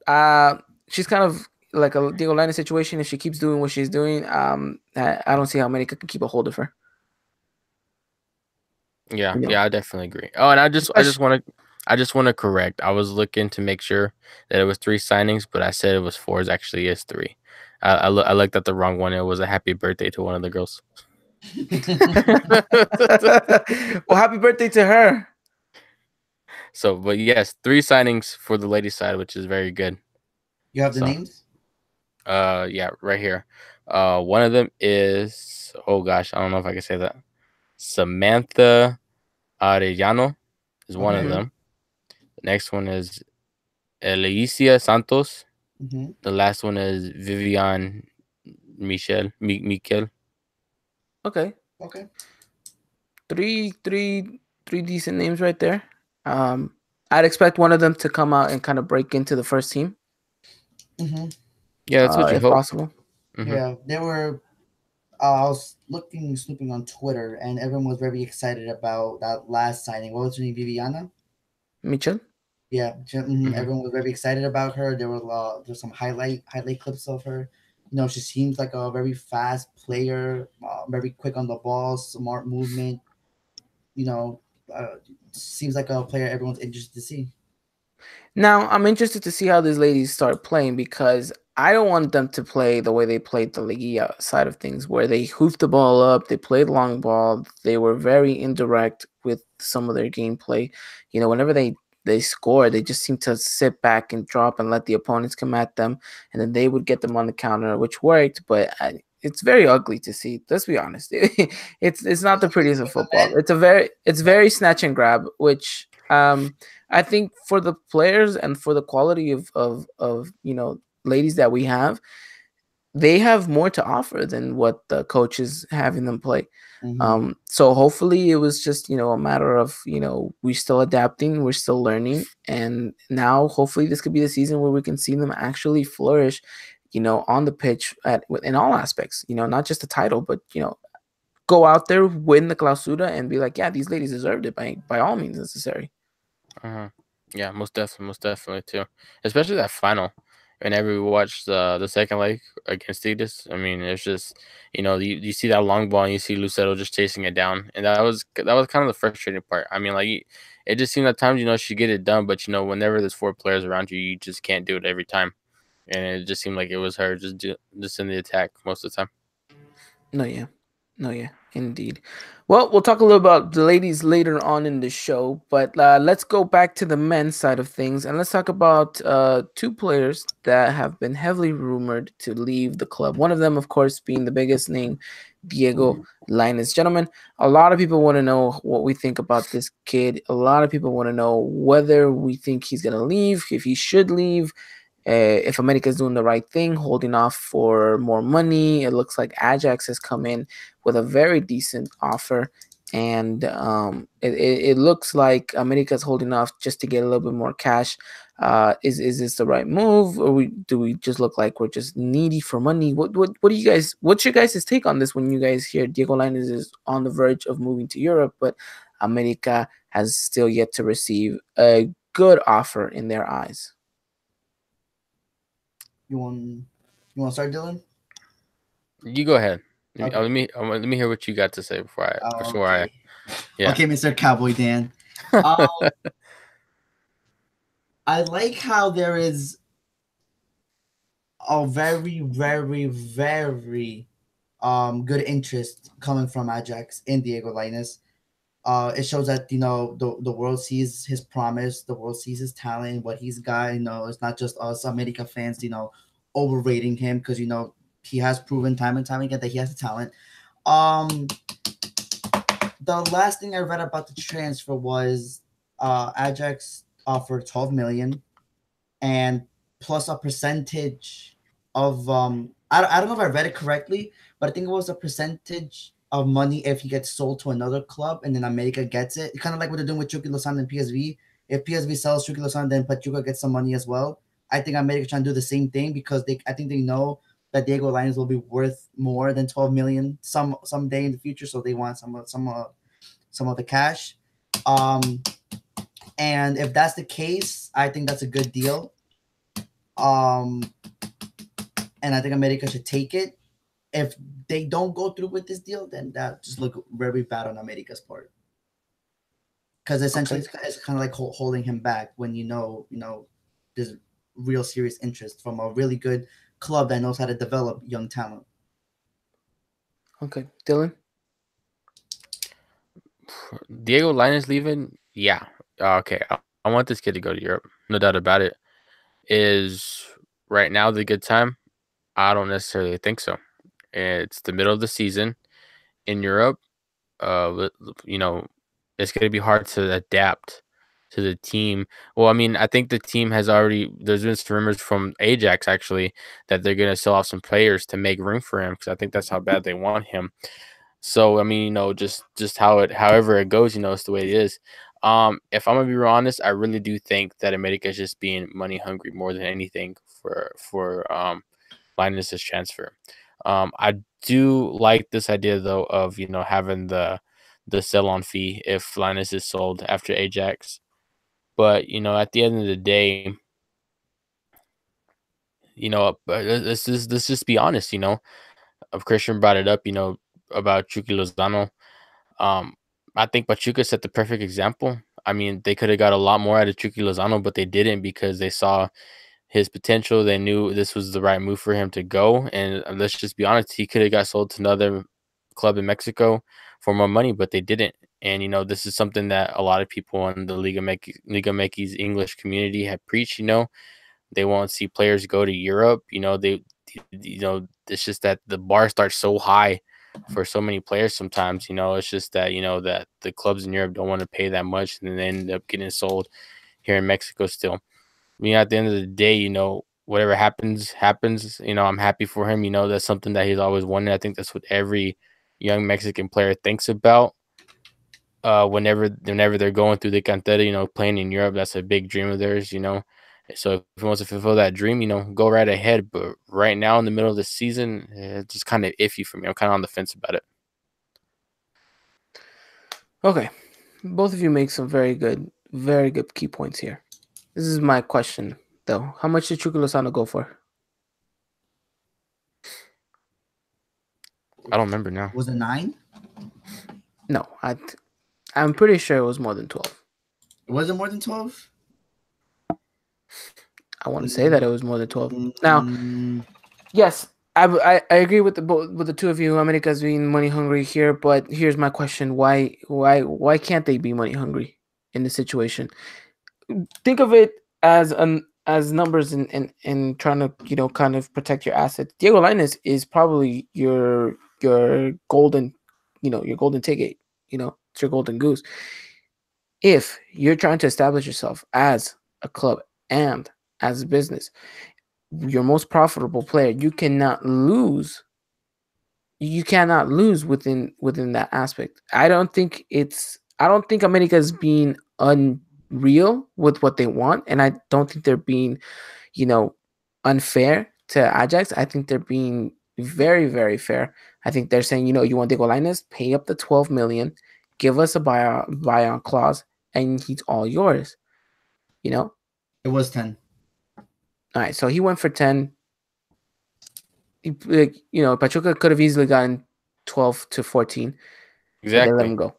she's kind of like a Diego Lainez situation. If she keeps doing what she's doing, I don't see how America can keep a hold of her. Yeah, I definitely agree. Oh, and I just want to I just want to correct. I was looking to make sure that it was 3 signings, but I said it was 4. It actually is 3. I looked at the wrong one. It was a happy birthday to one of the girls. Well, happy birthday to her. So, but yes, 3 signings for the ladies' side, which is very good. You have the So, names? yeah, right here. One of them is, oh gosh, I don't know if I can say that. Samantha Arellano is one of Okay. Mhm. them. The next one is Elicia Santos. Hmm. The last one is Vivian Miquel. Okay, Okay. three, three, three decent names right there. Um, I'd expect one of them to come out and kind of break into the first team, Hmm. Yeah, that's what you if hope. possible. Hmm. Yeah, they were. I was snooping on Twitter, and everyone was very excited about that last signing. What was her name? Viviana. Mitchell. Yeah, Hmm. everyone was very excited about her. There's some highlight clips of her. She seems like a very fast player, very quick on the ball, smart movement. You know, uh, Seems like a player everyone's interested to see. Now, I'm interested to see how these ladies start playing because I don't want them to play the way they played the Liga side of things, where they hoofed the ball up, they played long ball, they were very indirect with some of their gameplay. Whenever they score, they just seem to sit back and drop and let the opponents come at them, and then they would get them on the counter, which worked, but it's very ugly to see. Let's be honest. It's not the prettiest of football. It's very snatch and grab, which I think for the players and for the quality of ladies that we have, they have more to offer than what the coach is having them play. Hmm. So hopefully it was just a matter of we're still adapting, we're still learning, and now hopefully this could be the season where we can see them actually flourish, on the pitch in all aspects. Not just the title, but go out there, win the Clausura, and be like, yeah, these ladies deserved it by all means necessary. Uh-huh. Yeah, most definitely too. Especially that final. Whenever we watched the second leg against Tigres, I mean, it's just you see that long ball and you see Lucero just chasing it down, and that was kind of the frustrating part. I mean, like it just seemed at times she get it done, but whenever there's 4 players around you, you just can't do it every time, and it just seemed like it was her just in the attack most of the time. No, yeah. No, yeah. Indeed. Well, we'll talk a little about the ladies later on in the show, but let's go back to the men's side of things and let's talk about 2 players that have been heavily rumored to leave the club. One of them, of course, being the biggest name, Diego Lainez. Gentlemen, a lot of people want to know what we think about this kid. A lot of people want to know whether we think he's going to leave, if he should leave, if America is doing the right thing, holding off for more money. It looks like Ajax has come in with a very decent offer, and it looks like America is holding off just to get a little bit more cash. Is this the right move, or do we just look like we're just needy for money? What do you guys? What's your guys' take on this when you guys hear Diego Lainez is on the verge of moving to Europe, but America has still yet to receive a good offer in their eyes? You want you want to start, Dylan? You go ahead. Okay. Let me hear what you got to say before I Okay. yeah. Okay, Mr. Cowboy Dan. Um, I like how there is a very, very, very good interest coming from Ajax in Diego Lainez. It shows that the world sees his promise, the world sees his talent, what he's got. It's not just us America fans, overrating him because he has proven time and time again that he has the talent. Um, the last thing I read about the transfer was Ajax offered 12 million and plus a percentage of I don't know if I read it correctly, but I think it was a percentage of money if he gets sold to another club and then America gets it. Kind of like what they're doing with Chucky Lozano and PSV. If PSV sells Chucky Lozano, then Pachuca gets some money as well. I think America trying to do the same thing because I think they know that Diego Lainez will be worth more than 12 million someday in the future, so they want some of the cash. Um, and if that's the case, I think that's a good deal. Um, and I think America should take it. If they don't go through with this deal, then that just look very bad on America's part. because essentially Okay. it's kind of like holding him back when there's real serious interest from a really good club that knows how to develop young talent. Okay. Dylan. Diego Linus leaving, yeah. Okay, I want this kid to go to Europe, no doubt about it. Is right now the good time? I don't necessarily think so. It's the middle of the season in Europe. You know, it's going to be hard to adapt to the team. Well, I mean, I think the team has already. There's been some rumors from Ajax actually that they're going to sell off some players to make room for him because I think that's how bad they want him. So I mean, just however it goes, it's the way it is. If I'm gonna be real honest, I really do think that America is just being money hungry more than anything for Linus's transfer. I do like this idea though of having the sell on fee if Linus is sold after Ajax. But at the end of the day, let's just be honest. Christian brought it up. About Chucky Lozano. Um, I think Pachuca set the perfect example. I mean, they could have got a lot more out of Chucky Lozano, but they didn't because they saw his potential. They knew this was the right move for him to go. And let's just be honest, he could have got sold to another club in Mexico for more money, but they didn't. And this is something that a lot of people in the Liga Mexi's English community have preached. They won't see players go to Europe. It's just that the bar starts so high for so many players sometimes. It's just that that the clubs in Europe don't want to pay that much, and then they end up getting sold here in Mexico still. I mean, at the end of the day, whatever happens, happens. I'm happy for him. That's something that he's always wanted. I think that's what every young Mexican player thinks about. Whenever they're going through the cantera, playing in Europe, that's a big dream of theirs. So if he wants to fulfill that dream, go right ahead. But right now, in the middle of the season, it's just kind of iffy for me. I'm kind of on the fence about it. Okay. Both of you make some very good key points here. This is my question though. How much did Chucky Lozano go for? I don't remember now. Was it 9? No, I'm pretty sure it was more than 12. Was it more than 12? I want to say that it was more than 12. Now, Mm, yes, I agree with the two of you. America's being money hungry here, but here's my question: why can't they be money hungry in this situation? Think of it as numbers and trying to kind of protect your assets. Diego Lainez is probably your golden your golden ticket. It's your golden goose. If you're trying to establish yourself as a club and as a business, your most profitable player, you cannot lose. You cannot lose within that aspect. I don't think America is being unreal with what they want, and I don't think they're being, you know, unfair to Ajax. I think they're being very, very fair. I think they're saying, you want Diego Lainez, pay up the 12 million, give us a buyout clause, and he's all yours. You know? it was 10. All right, so he went for 10. Pachuca could have easily gotten 12 to 14, but they let Exactly. him go.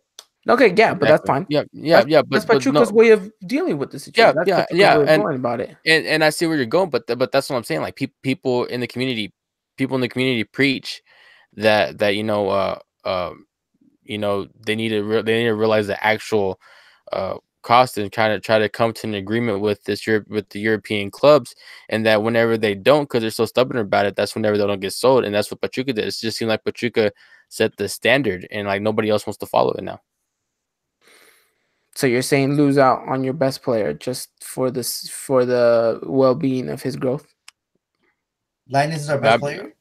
Okay, yeah, but that's Exactly. fine. Yeah. Yeah. Yeah. That's But Pachuca's no. way of dealing with the Yeah. situation. That's Yeah. Pachuca's Yeah. way of going about it. And I see where you're going, but that's what I'm saying. Like people in the community preach that they need to they need to realize the actual cost and kind of try to come to an agreement with with the European clubs, and that whenever they don't, because they're so stubborn about it, that's whenever they don't get sold, and that's what Pachuca did. It just seemed like Pachuca set the standard, and like nobody else wants to follow it now. So you're saying lose out on your best player just for the well-being of his growth? Linus is our I, best player.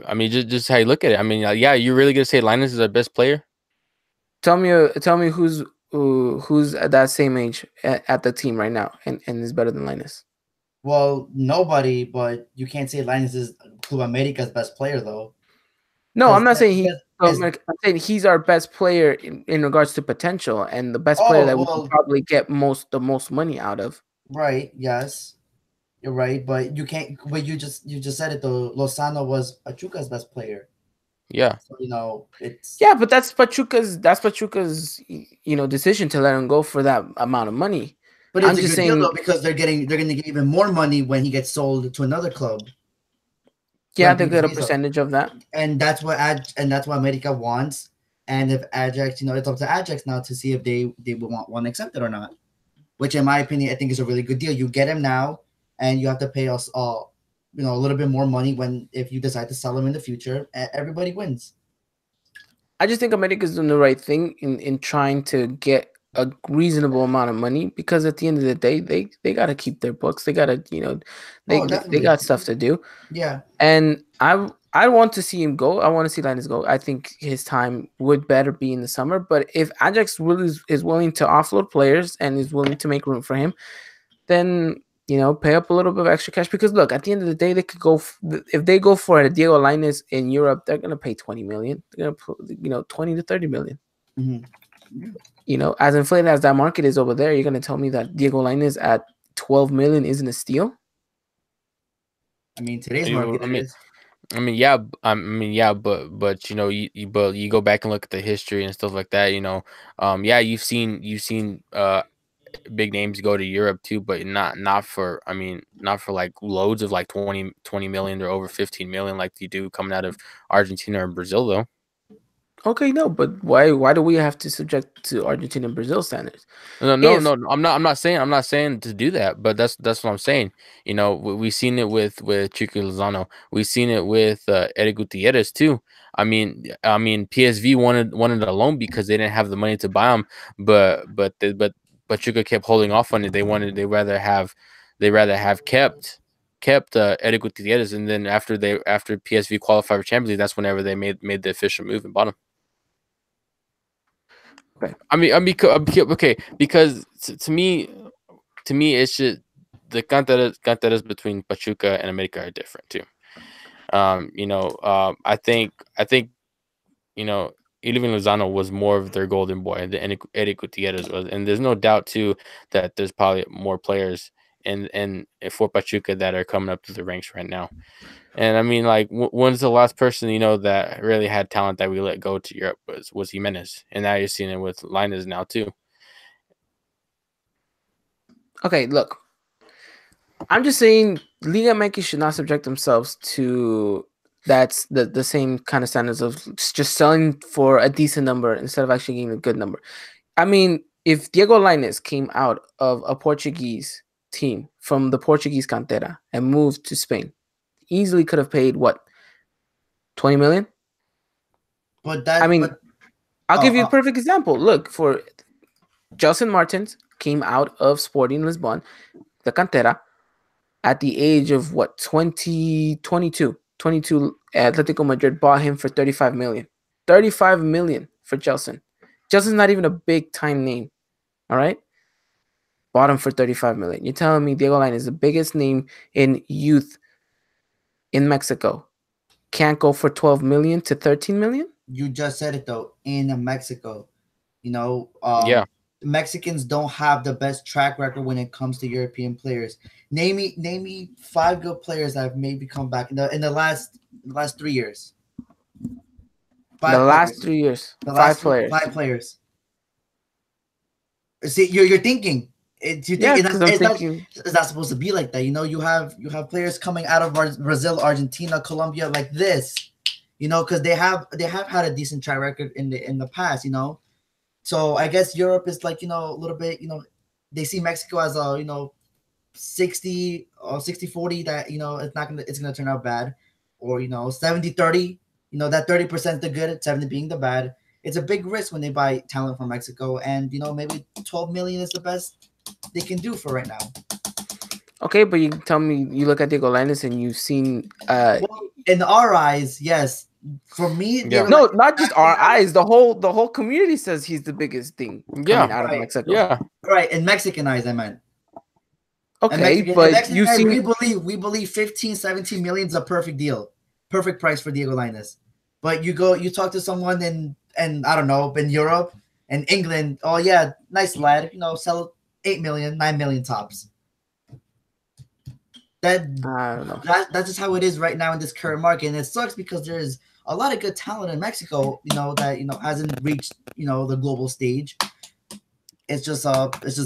I mean, just how you look at it. I mean, yeah, you're really gonna say Linus is our best player? Tell me who's at that same age at the team right now and is better than Linus. Well, nobody, but you can't say Linus is Club America's best player though. No, I'm not saying he. Because I'm saying he's our best player in regards to potential and the best player oh that we can well, probably get the most money out of. right, yes, you're right, but you can't. But you just said it though. Lozano was Pachuca's best player. Yeah. So, you know, it's Yeah, but that's Pachuca's decision to let him go for that amount of money. but I'm it's a just good deal saying, though because they're gonna get even more money when he gets sold to another club yeah, when they get a PSV's up. percentage of that. And that's what America wants. And if Ajax, you know, it's up to Ajax now to see if they will want to accept it or not. Which, in my opinion, I think is a really good deal. You get him now, and you have to pay us all, you know, a little bit more money when if you decide to sell him in the future. Everybody wins. I just think America's doing the right thing in trying to get a reasonable amount of money because at the end of the day, they got to keep their books. They got to, Oh, they definitely. got stuff to do. Yeah. And I want to see him go. I want to see Linus go. I think his time would better be in the summer. But if Ajax really is willing to offload players and is willing to make room for him, then pay up a little bit of extra cash. Because look, at the end of the day, they could go if they go for a Diego Linus in Europe, they're gonna pay 20 million. They're gonna put 20 to 30 million. Mm-hmm. As inflated as that market is over there, you're gonna tell me that Diego Linus at 12 million isn't a steal? I mean, today's market is. Yeah, but but you go back and look at the history and stuff like that. Yeah, you've seen big names go to Europe too, but not for like loads of like 20 million or over 15 million like you do coming out of Argentina or Brazil though. Okay, no, but why do we have to subject to Argentina and Brazil standards? No, no, If no. I'm not saying to do that, but that's what I'm saying. We've seen it with Chico Lozano. We've seen it with Eric Gutierrez too. I mean, PSV wanted a loan because they didn't have the money to buy him, but Chico kept holding off on it. They rather have kept Eric Gutierrez, and then after PSV qualified for Champions League, that's whenever they made the official move and bought him. okay, Okay, because to me, it's just the canteras between Pachuca and America are different too. I think you know Irving Lozano was more of their golden boy than Eric Gutierrez was, and there's no doubt too that there's probably more players in for Pachuca that are coming up to the ranks right now. And I mean, like, when's the last person that really had talent that we let go to Europe was Jimenez, and now you're seeing it with Linus now too. okay, look, I'm just saying Liga MX should not subject themselves to that's the same kind of standards of just selling for a decent number instead of actually getting a good number. I mean, if Diego Linus came out of a Portuguese team from the Portuguese cantera and moved to Spain, easily could have paid what, 20 million? But I that, mean, but I'll give you a oh, perfect example. Look, for Gelson Martins came out of Sporting Lisbon, the cantera, at the age of what, 22. Atletico Madrid bought him for 35 million. 35 million for Gelson. Gelson's not even a big time name. All right. Bought him for 35 million. You're telling me Diego Line is the biggest name in youth in Mexico. Can't go for 12 million to 13 million? you just said it though. In Mexico, you know, Yeah, Mexicans don't have the best track record when it comes to European players. Name me five good players that have maybe come back in the last 3 years. The Five last players. 3 years, The five last players. five players. See, you're thinking. You think Yeah, because I'm thinking. it's not supposed to be like that. You know, you have players coming out of Brazil, Argentina, Colombia like this. You know, because they have had a decent track record in the past. You know, so I guess Europe is like, a little bit. They see Mexico as a 60 or 60-40 that it's gonna turn out bad, or 70-30. That 30% the good, 70 being the bad. It's a big risk when they buy talent from Mexico, and maybe 12 million is the best they can do for right now. Okay, but you tell me, you look at Diego Lainez and you've seen. Well, in our eyes, yes. For me, yeah, No, not just our eyes. The whole community says he's the biggest thing yeah, coming out of right, Mexico. yeah. right. In Mexican eyes, I meant. Okay, In but Mexican you've eyes, seen. we believe 15, 17 million is a perfect deal, perfect price for Diego Lainez. But you talk to someone in I don't know, in Europe and England. Oh yeah, nice lad. Sell 8 million, 9 million tops. That I don't know. that's just how it is right now in this current market, and it sucks because there's a lot of good talent in Mexico, that hasn't reached the global stage. It's just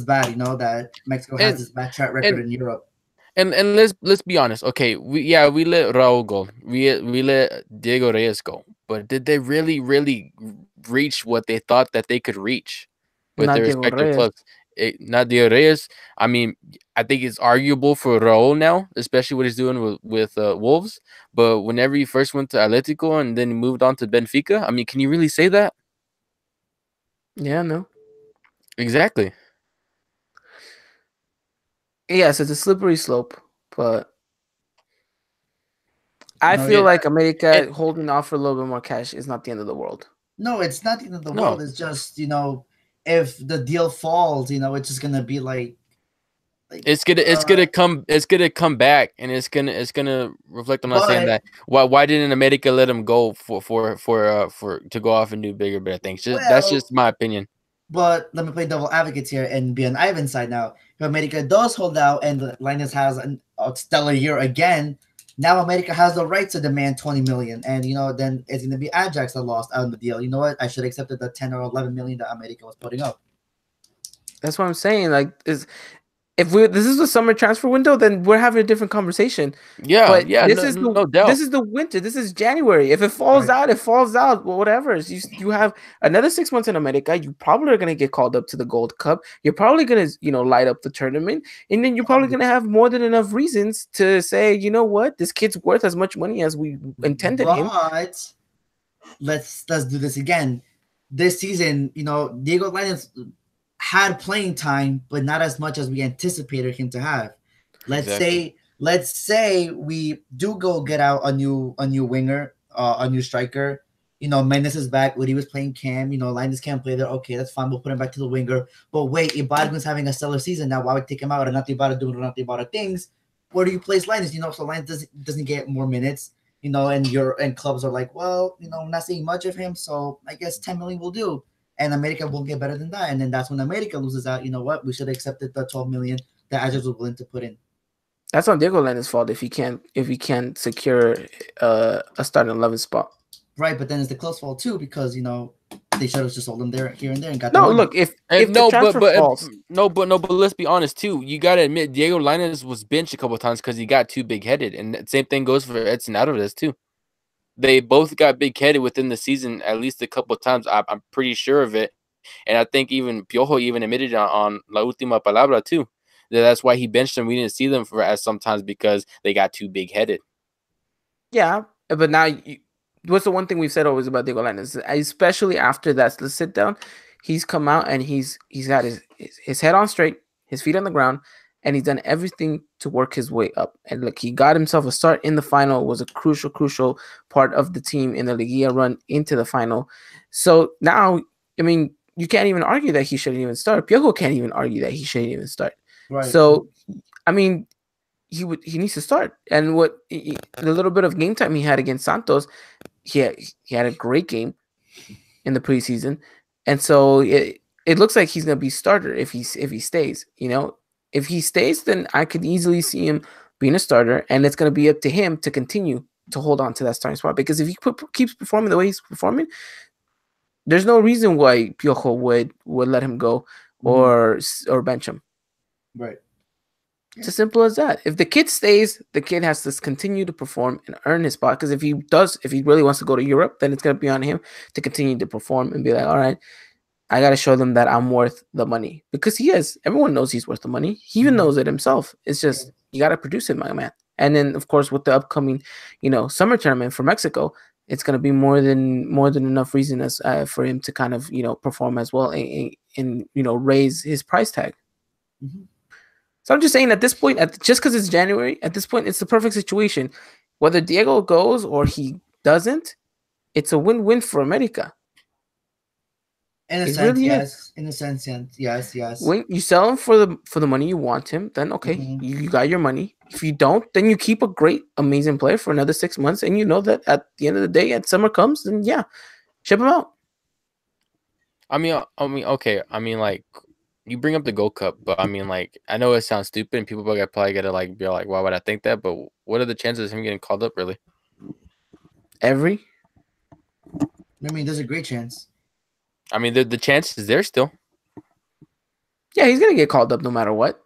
bad, that Mexico has And this bad track record and in Europe. and let's be honest. Okay, we let Raul go. We let Diego Reyes go. But did they really reach what they thought that they could reach with Not their Diego respective Reyes. clubs? Not Diego Reyes. I mean, I think it's arguable for Raul now, especially what he's doing with Wolves. But whenever he first went to Atletico and then moved on to Benfica, I mean, can you really say that? Yeah, no. Exactly. Yes, it's a slippery slope, but I No, feel yeah, like And America holding off for a little bit more cash is not the end of the world. no, it's not the end of the no, world. It's just if the deal falls, it's just gonna be like it's gonna come back, and it's gonna reflect. I'm not saying but that. Why didn't America let him go for to go off and do bigger better things? That's well, just my opinion. but let me play devil advocates here and be on Ivan's side now. If America does hold out and Linus has a stellar year again, now America has the right to demand 20 million, and then it's gonna be Ajax that lost out on the deal. You know what? I should have accepted the 10 or 11 million that America was putting up. That's what I'm saying. Like, if this is the summer transfer window, then we're having a different conversation. Yeah, But yeah, no doubt. this is the winter. This is January. If it falls Right. out, it falls out. Well, whatever. You have another 6 months in America. You probably are gonna get called up to the Gold Cup. You're probably gonna light up the tournament, and then you're probably gonna have more than enough reasons to say, you know what, this kid's worth as much money as we intended him. But let's do this again. This season, Diego Linus had playing time, but not as much as we anticipated him to have. Let's Exactly. say let's say we do go get out a new winger, a new striker. Mendes is back. When he was playing Cam, Linus can't play there. Okay, that's fine. We'll put him back to the winger. But wait, Ibargüen's having a stellar season now. Why would take him out? And Ibarra doing Ibarra things. Where do you place Linus? So Linus doesn't get more minutes. And clubs are like, well, I'm not seeing much of him, so I guess 10 million will do. And America won't get better than that. And then that's when America loses out. You know what? We should have accepted the 12 million that Ajax was willing to put in. That's on Diego Lena's fault if he can't secure a starting 11 spot. Right, but then it's the close fall too because they should have just sold him there here and there and got No, the money. look, if the No, transfer falls, but let's be honest too. You gotta admit, Diego Linus was benched a couple of times because he got too big headed, and the same thing goes for Edson Alvarez too. They both got big headed within the season at least a couple of times. I'm pretty sure of it, and I think even Piojo even admitted on La Última Palabra too. That's why he benched them. We didn't see them for as sometimes because they got too big headed. yeah, but now what's the one thing we've said always about Diego Lainez, especially after that sit down, he's come out and he's got his head on straight, his feet on the ground, and he's done everything to work his way up. And look, he got himself a start in the final. Was a crucial part of the team in the Liga run into the final. So now, I mean, you can't even argue that he shouldn't even start. Piojo can't even argue that he shouldn't even start. Right. So, I mean, he needs to start. And the little bit of game time he had against Santos, he had a great game in the preseason, and so it looks like he's gonna be starter if he stays. If he stays, then I could easily see him being a starter, and it's gonna be up to him to continue to hold on to that starting spot. Because if he keeps performing the way he's performing, there's no reason why Piojo would let him go or bench him. Right. It's as simple as that. If the kid stays, the kid has to continue to perform and earn his spot. Because if he really wants to go to Europe, then it's going to be on him to continue to perform and be like, all right, I got to show them that I'm worth the money. Because he is. Everyone knows he's worth the money. He even knows it himself. It's just, you got to produce it, my man. And then, of course, with the upcoming, summer tournament for Mexico, it's going to be more than enough reason as for him to kind of, perform as well and raise his price tag. Mm-hmm. So I'm just saying at this point, just because it's January, at this point, it's the perfect situation. Whether Diego goes or he doesn't, it's a win-win for America. In a sense, yes. In a sense, yes. When you sell him for the money you want him, then okay, you got your money. If you don't, then you keep a great, amazing player for another 6 months, and you know that at the end of the day, at summer comes, then yeah, ship him out. I mean, okay. I mean, like, you bring up the Gold Cup, but I mean, like, I know it sounds stupid, and people probably gotta like be like, why would I think that? But what are the chances of him getting called up? Really? Every I mean, there's a great chance. I mean, the chance is there still. Yeah, he's gonna get called up no matter what.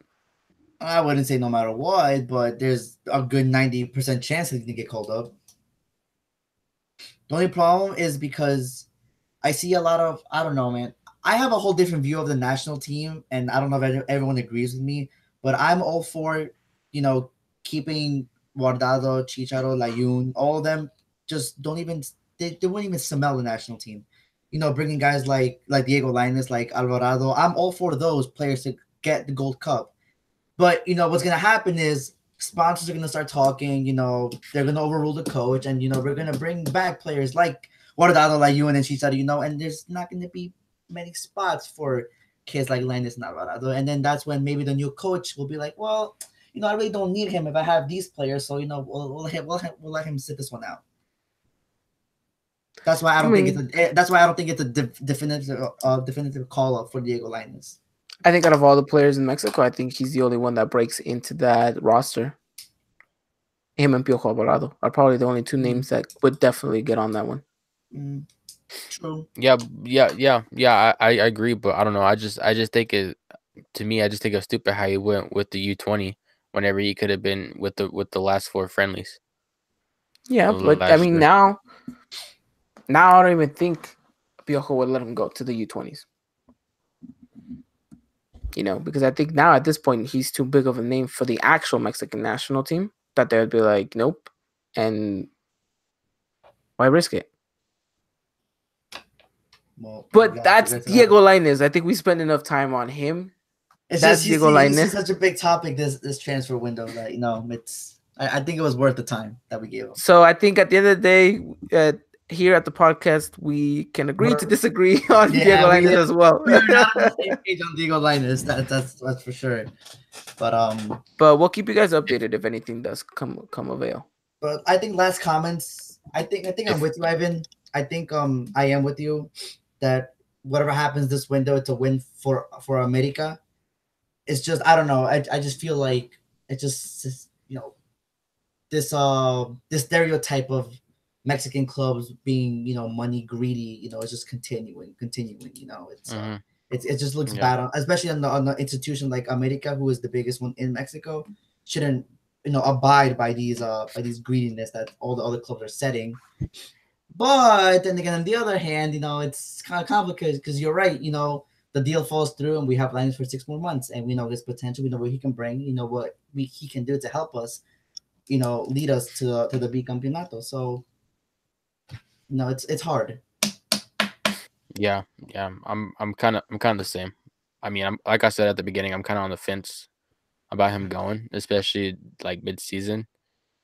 I wouldn't say no matter what, but there's a good 90% chance that he can get called up. The only problem is because I see a lot of, I don't know, man. I have a whole different view of the national team, and I don't know if everyone agrees with me, but I'm all for, keeping Guardado, Chicharo, Layun, all of them. Just don't even they wouldn't even smell the national team. Bringing guys like Diego Lainez, like Alvarado. I'm all for those players to get the Gold Cup. But what's gonna happen is sponsors are gonna start talking. They're gonna overrule the coach, and we're gonna bring back players like Guardado, like you, and then she said, and there's not gonna be many spots for kids like Linus and Alvarado. And then that's when maybe the new coach will be like, well, I really don't need him if I have these players, so we'll let him sit this one out. That's why I don't think it's a definitive call up for Diego Lainez. I think out of all the players in Mexico, I think he's the only one that breaks into that roster. Him and Piojo Alvarado are probably the only two names that would definitely get on that one. True. Yeah. I agree, but I don't know. I just think it. To me, I just think it's stupid how he went with the U20 whenever he could have been with the last 4 friendlies. Yeah, but I mean now I don't even think Piojo would let him go to the U20s. Because I think now at this point he's too big of a name for the actual Mexican national team that they would be like, nope, and why risk it? Well, but that's Diego Lainez. I think we spend enough time on him. That's Diego Lainez. This is such a big topic. This transfer window that it's. I think it was worth the time that we gave him. So I think at the end of the day, here at the podcast, we can agree to disagree on Diego Lainez as well. We're not on the same page on Diego Lainez. That's for sure. But we'll keep you guys updated if anything does come avail. But I think last comments. I think I'm with you, Ivan. I think I am with you that whatever happens this window, it's a win for America. It's just I don't know. I just feel like it just this stereotype of Mexican clubs being money greedy, it's just continuing. It just looks bad, especially on the institution like America, who is the biggest one in Mexico, shouldn't abide by these greediness that all the other clubs are setting. But then again, on the other hand, it's kind of complicated because you're right. The deal falls through, and we have Lainez for 6 more months, and we know his potential. We know what he can bring. What he can do to help us. Lead us to the bicampeonato. So, it's hard. Yeah. I'm kind of the same. I mean, I'm like I said at the beginning, I'm kind of on the fence about him going, especially like mid-season.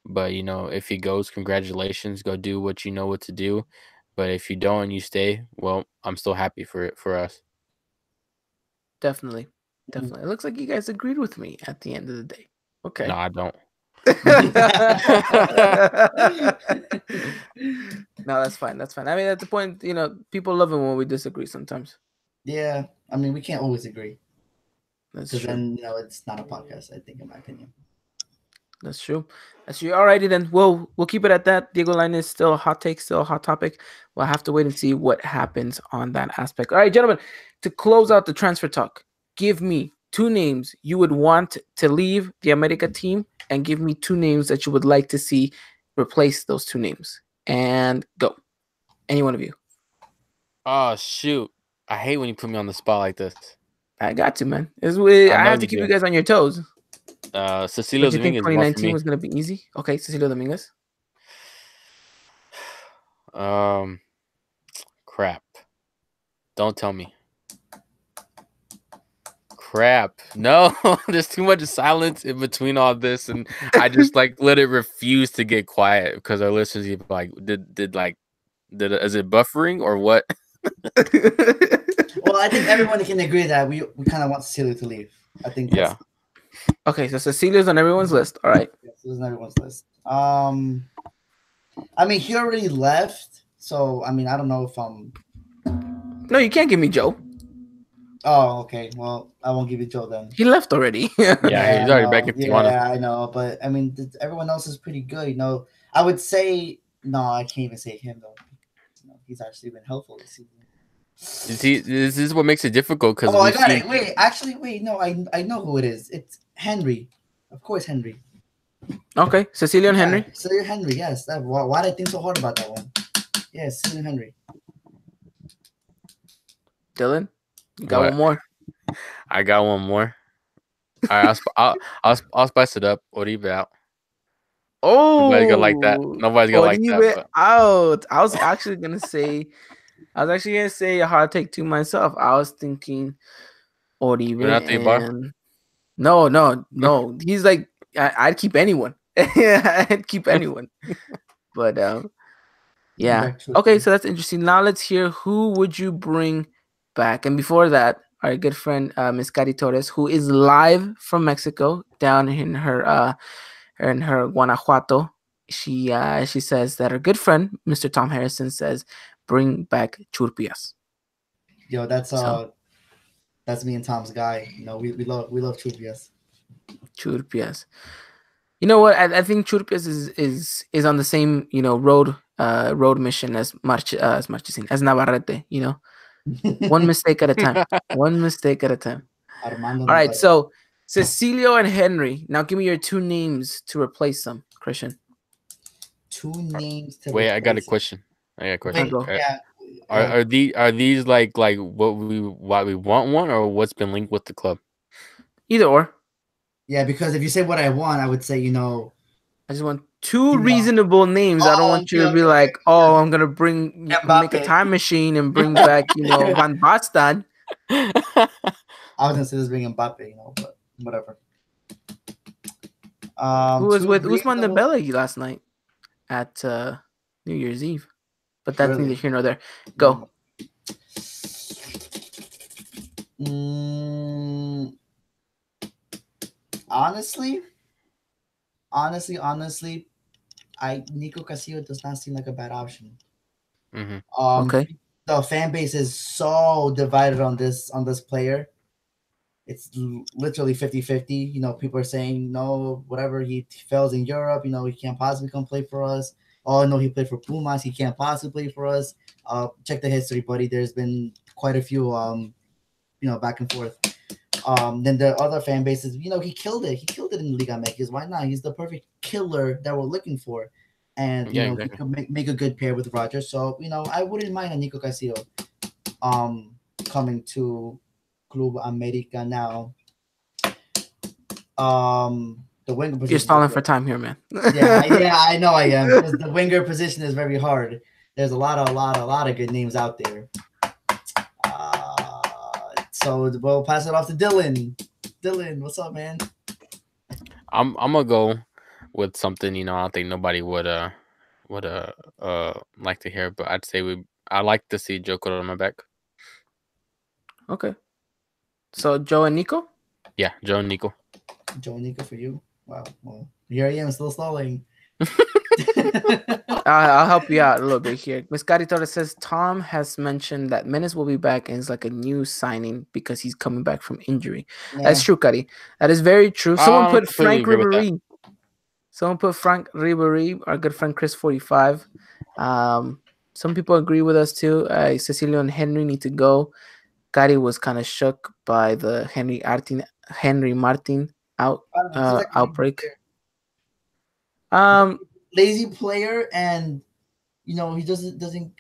But if he goes, congratulations. Go do what you know what to do. But if you don't and you stay, well, I'm still happy for us. Definitely. It looks like you guys agreed with me at the end of the day. Okay. No, I don't. No, that's fine. I mean, at the point, people love it when we disagree sometimes. Yeah, I mean, we can't always agree. That's true. Then it's not a podcast, I think, in my opinion. That's true. Alrighty then. We'll keep it at that. Diego Lainez is still a hot take, still a hot topic. We'll have to wait and see what happens on that aspect. All right, gentlemen, to close out the transfer talk, give me 2 names you would want to leave the America team, and give me 2 names that you would like to see replace those 2 names. And go. Any one of you. Oh, shoot. I hate when you put me on the spot like this. I got to, man. I have to keep you guys on your toes. Cecilio Did you think Dominguez. 2019 was going to be easy? Okay, Cecilio Dominguez. Crap. Don't tell me. Crap. No, there's too much silence in between all this, and I just let it refuse to get quiet because our listeners is it buffering or what? Well, I think everyone can agree that we kind of want Cecilio to leave. I think. Yeah. Okay, so Cecilio's on everyone's list. All right. Yes, it's on everyone's list. I mean, he already left, so I mean, I don't know if No, you can't give me Joe. Oh, okay. Well, I won't give you Joe then. He left already. Yeah, he's already back in Tijuana. Yeah, I know, but I mean, everyone else is pretty good. I would say no. I can't even say him though. he's actually been helpful this season. See, this is what makes it difficult because Oh, I we've got seen. it. Wait. No, I know who it is. It's Henry. Of course, Henry. Okay, Cecilia and Henry. Cecilia Henry. Yes. Why did I think so hard about that one? Yes, Cecilia Henry. Dylan, you got What? one more. I got one more. All right, I'll spice it up. Oribe out. Nobody's gonna like that. Oh, Nobody's gonna like that. Oribe But out. I was actually gonna say a hard take to myself. I was thinking Oribe Renato Ibar. and no. He's like I'd keep anyone. I'd keep anyone. But yeah. Okay, so that's interesting. Now let's hear who would you bring back. And before that, our good friend Miss Cari Torres, who is live from Mexico, down in her Guanajuato. She says that her good friend Mr. Tom Harrison says, bring back Churpias. Yo, that's me and Tom's guy. You know, we love Churpias. Churpias. You know what? I think Churpias is on the same road mission as Marchesín, as Navarrete. You know, one mistake at a time. One mistake at a time. Armando All right, Navarrete. so Cecilio and Henry. Now give me your two names to replace them, Christian. Two names to wait, replace I got a it. question. Wait, Go. yeah. Are these like what we want one or what's been linked with the club? Either or. Yeah, because if you say what I want, I would say, I just want two reasonable names. I don't want you to be like, oh, I'm gonna make a time machine and bring back, Van Basten. I was gonna say this bring Mbappe, but whatever. Who was with Usman Dembele last night at New Year's Eve? But that's neither here nor there. Go. Honestly, Nico Castillo does not seem like a bad option. Mm-hmm. Okay. The fan base is so divided on this player. It's literally 50-50. People are saying no, whatever, he fails in Europe. He can't possibly come play for us. Oh no, he played for Pumas. He can't possibly play for us. Check the history, buddy. There's been quite a few, back and forth. Then the other fan bases, he killed it. He killed it in Liga MX. Why not? He's the perfect killer that we're looking for. And, exactly. He could make a good pair with Roger. So, I wouldn't mind a Nico Castillo coming to Club America now. The winger position. You're stalling for time here, man. yeah, I know I am. Because the winger position is very hard. There's a lot of good names out there. So we'll pass it off to Dylan. Dylan, what's up, man? I'm gonna go with something I don't think nobody would like to hear, but I'd like to see Joe Corona back. Okay. So Joe and Nico? Yeah, Joe and Nico. Joe and Nico for you. Wow. Well, here I am still stalling. I'll help you out a little bit here. Miss Torres says Tom has mentioned that Menes will be back and is like a new signing because he's coming back from injury. Yeah. That's true, Cari. That is very true. Someone put Frank Ribery. Our good friend Chris 45. Some people agree with us too. Cecilio and Henry need to go. Cari was kind of shook by the Henry Martin outbreak. Lazy player, and he doesn't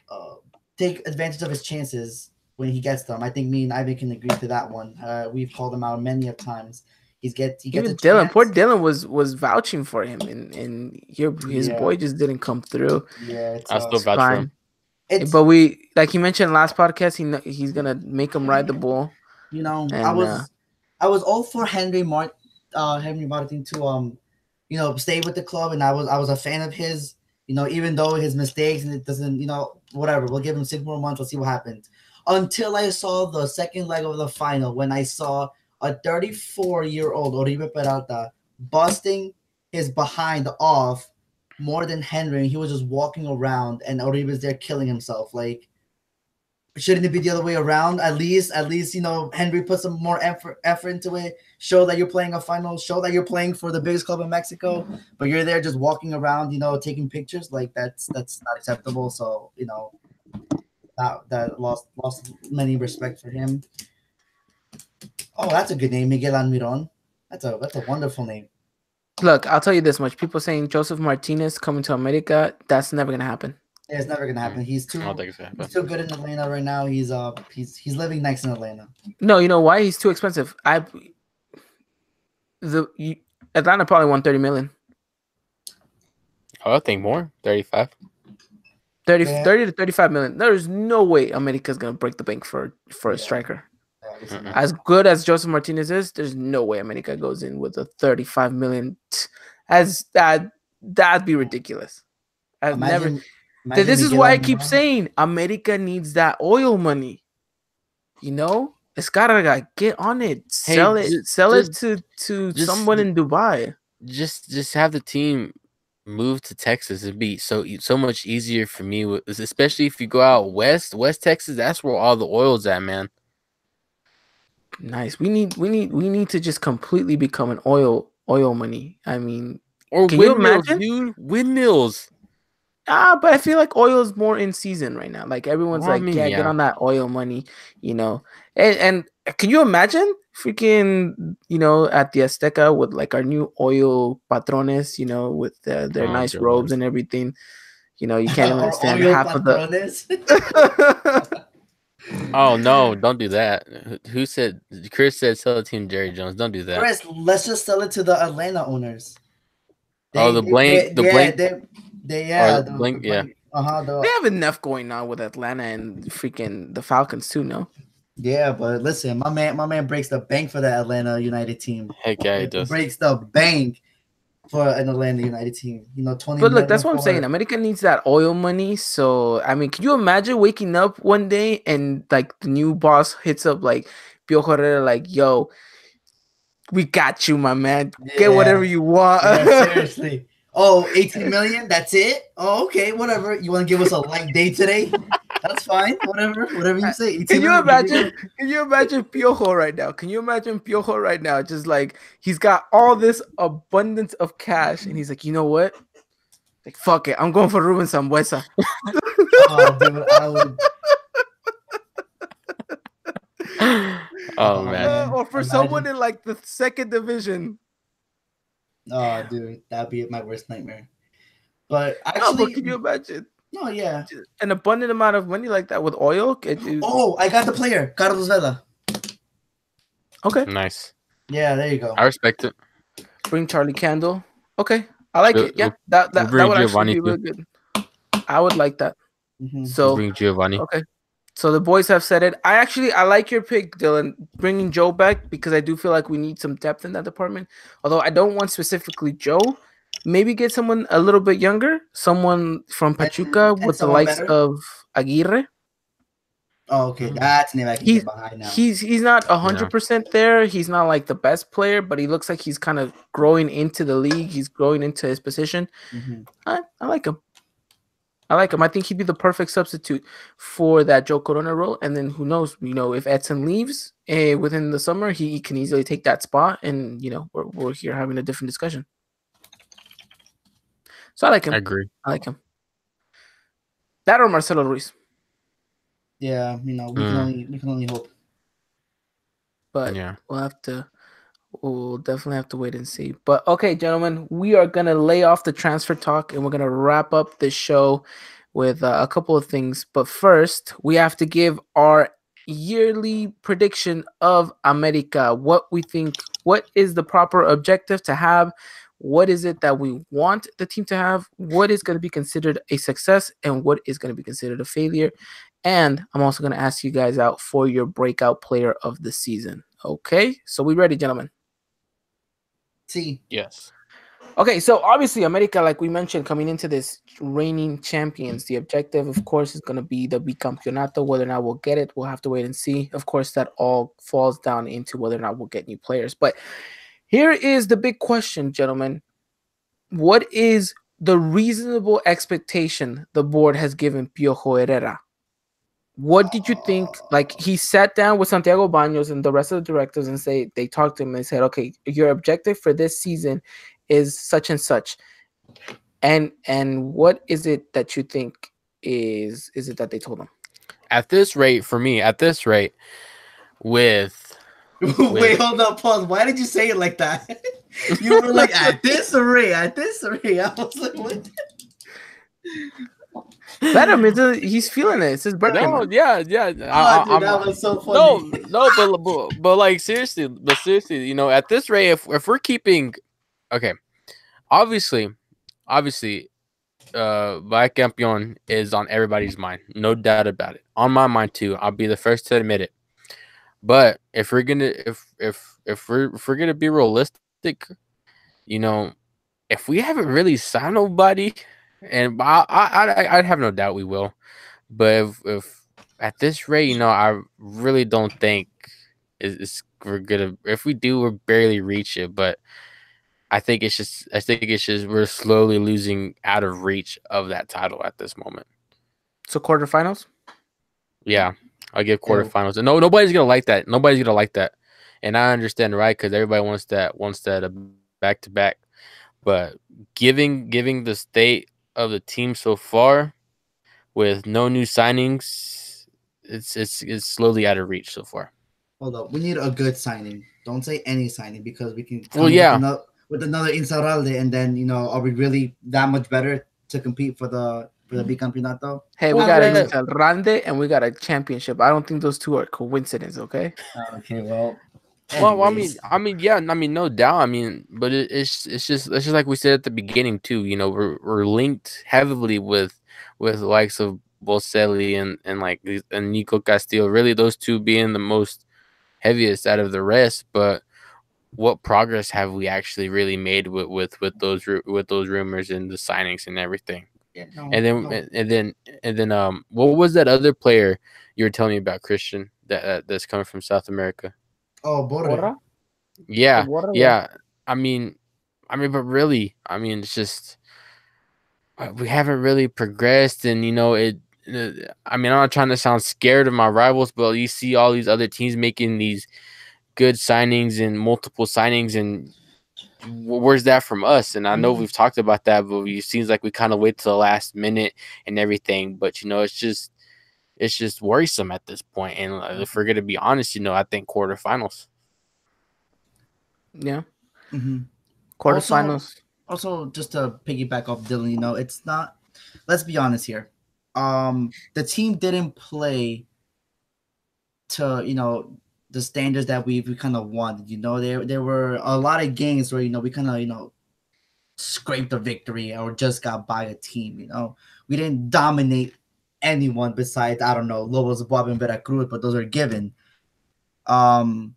take advantage of his chances when he gets them. I think me and Ivan can agree to that one. We've called him out many of times. He gets even Dylan. Poor Dylan was vouching for him, and his boy just didn't come through. Yeah, I still vouch for him. But we, like he mentioned last podcast, he's gonna make him ride the ball. And, I was all for Henry Martin to stay with the club, and I was a fan of his. Even though his mistakes and it doesn't, whatever. We'll give him 6 more months. We'll see what happens. Until I saw the second leg of the final, when I saw a 34-year-old Oribe Peralta busting his behind off more than Henry, and he was just walking around, and Oribe's there killing himself. Like, shouldn't it be the other way around? At least, Henry put some more effort into it. Show that you're playing a final. Show that you're playing for the biggest club in Mexico. But you're there just walking around, taking pictures. Like, that's not acceptable. So, That lost many respect for him. Oh, that's a good name, Miguel Almiron. That's a wonderful name. Look, I'll tell you this much: people saying Joseph Martinez coming to America, that's never gonna happen. Yeah, it's never gonna happen. He's I don't too think it's gonna he's happen. too good in Atlanta right now. He's living nice in Atlanta. No, you know why? He's too expensive. Atlanta probably won 30 million. Oh, I think more. 35. 30, Yeah. 30 to 35 million. There's no way America's gonna break the bank for a striker. Mm-mm. As good as Joseph Martinez is, there's no way America goes in with a 35 million. As that'd be ridiculous. I've never. Imagine This is Miguel why I keep Almiron. saying America needs that oil money. You know, Escarga, get on it. Sell it. Sell it to just- someone in Dubai. Just have the team move to Texas. It'd be so much easier for me, especially if you go out west Texas. That's where all the oil's at, man. Nice. We need to just completely become an oil money. I mean, Or can you windmills, imagine? dude. Windmills. But I feel like oil is more in season right now. Like everyone's Well, I like, mean, yeah, yeah. get on that oil money, you know. And can you imagine freaking, you know, at the Azteca with like our new oil patrones, you know, with their Oh, nice dear robes Lord. and everything. You know, you can't even Or understand oil half of the. patrones. Oh no! Don't do that. Who said? Chris said sell it to Jerry Jones. Don't do that. Chris, let's just sell it to the Atlanta owners. The blank. Yeah. They have enough going on with Atlanta and freaking the Falcons too, no? Yeah, but listen, my man breaks the bank for the Atlanta United team. Heck yeah, he does. Breaks the bank for an Atlanta United team. You know, 20 But look, that's million what I'm saying. America needs that oil money. So I mean, can you imagine waking up one day and like the new boss hits up like Piojo Herrera, like, yo, we got you, my man. Get whatever you want. Yeah, seriously. Oh, 18 million? That's it? Oh, okay, whatever. You want to give us a light day today? That's fine. Whatever you say. 18 Can you million, imagine? Can you imagine Piojo right now? Can you imagine Piojo right now? Just like he's got all this abundance of cash, and he's like, you know what? Like, fuck it, I'm going for Ruben Sambuesa. Oh, dude, I would. Oh man. Or for someone in like the second division. Oh, dude, that'd be my worst nightmare. But actually, can you imagine? No, yeah, an abundant amount of money like that with oil. Oh, I got the player, Carlos Vela. Okay, nice. Yeah, there you go. I respect it. Bring Charlie Candle. Okay, I like it. Yeah, that would actually be really good. I would like that. Mm-hmm. So bring Giovanni. Okay. So the boys have said it. I like your pick, Dylan, bringing Joe back because I do feel like we need some depth in that department. Although I don't want specifically Joe. Maybe get someone a little bit younger, someone from Pachuca with the likes of Aguirre. Oh, okay, that's the name I can get behind now. He's not 100% there. He's not like the best player, but he looks like he's kind of growing into the league. He's growing into his position. Mm-hmm. I like him. I think he'd be the perfect substitute for that Joe Corona role. And then who knows, you know, if Edson leaves within the summer, he can easily take that spot. And, you know, we're here having a different discussion. So I like him. I agree. I like him. That or Marcelo Ruiz. Yeah, you know, we can only hope. But yeah, we'll definitely have to wait and see. But okay, gentlemen, we are gonna lay off the transfer talk and we're gonna wrap up this show with a couple of things. But first, we have to give our yearly prediction of America. What we think, what is the proper objective to have? What is it that we want the team to have? What is going to be considered a success and what is going to be considered a failure? And I'm also going to ask you guys out for your breakout player of the season. Okay, so we ready, gentlemen? See. Yes. Okay, so obviously America, like we mentioned, coming into this reigning champions, the objective, of course, is going to be the bicampeonato. Whether or not we'll get it, we'll have to wait and see. Of course, that all falls down into whether or not we'll get new players. But here is the big question, gentlemen. What is the reasonable expectation the board has given Piojo Herrera? What did you think? Like, he sat down with Santiago Baños and the rest of the directors and they talked to him and said, okay, your objective for this season is such and such. And what is it that you think is it that they told him? At this rate, for me, with Wait, hold up, pause. Why did you say it like that? You were like, at this rate. I was like, what? Let him. He's feeling it. It's his birthday. no, Man. yeah. Oh, dude, that was so funny. No, but like seriously, at this rate, if we're keeping, okay, obviously, Black Campeon is on everybody's mind, no doubt about it. On my mind too. I'll be the first to admit it. But if we're gonna be realistic, if we haven't really signed nobody, and I'd have no doubt we will. But if at this rate, I really don't think we're gonna. If we do, we'll barely reach it. But I think it's just we're slowly losing out of reach of that title at this moment. So quarterfinals. Yeah, I'll give quarterfinals. And no, nobody's gonna like that. Nobody's gonna like that, and I understand, right? Because everybody wants that back to back. But giving the state of the team so far, with no new signings, it's slowly out of reach so far. Hold up, we need a good signing. Don't say any signing because we can come with another Insaurralde, and then are we really that much better to compete for the bicampeonato? Hey, we got a Insaurralde and we got a championship. I don't think those two are coincidence. Okay. Okay. Well. Well, yeah, no doubt. But it's just like we said at the beginning too. We're linked heavily with the likes of Boselli and Nico Castillo. Really, those two being the most heaviest out of the rest. But what progress have we actually really made with those rumors and the signings and everything? Yeah, and then what was that other player you were telling me about, Christian? That's coming from South America. Oh, Borra? Yeah. But really, it's just we haven't really progressed, and I'm not trying to sound scared of my rivals, but you see all these other teams making these good signings and multiple signings, and where's that from us? And I know we've talked about that, but it seems like we kind of wait till the last minute and everything. But it's just worrisome at this point. And if we're gonna be honest, I think quarterfinals. Yeah. Mm-hmm. Quarterfinals. Also, just to piggyback off Dylan, it's not. Let's be honest here. The team didn't play to the standards that we kind of wanted. There were a lot of games where we kind of scraped a victory or just got by a team. We didn't dominate anyone besides, I don't know, Lobos of Boab and Veracruz, but those are given. And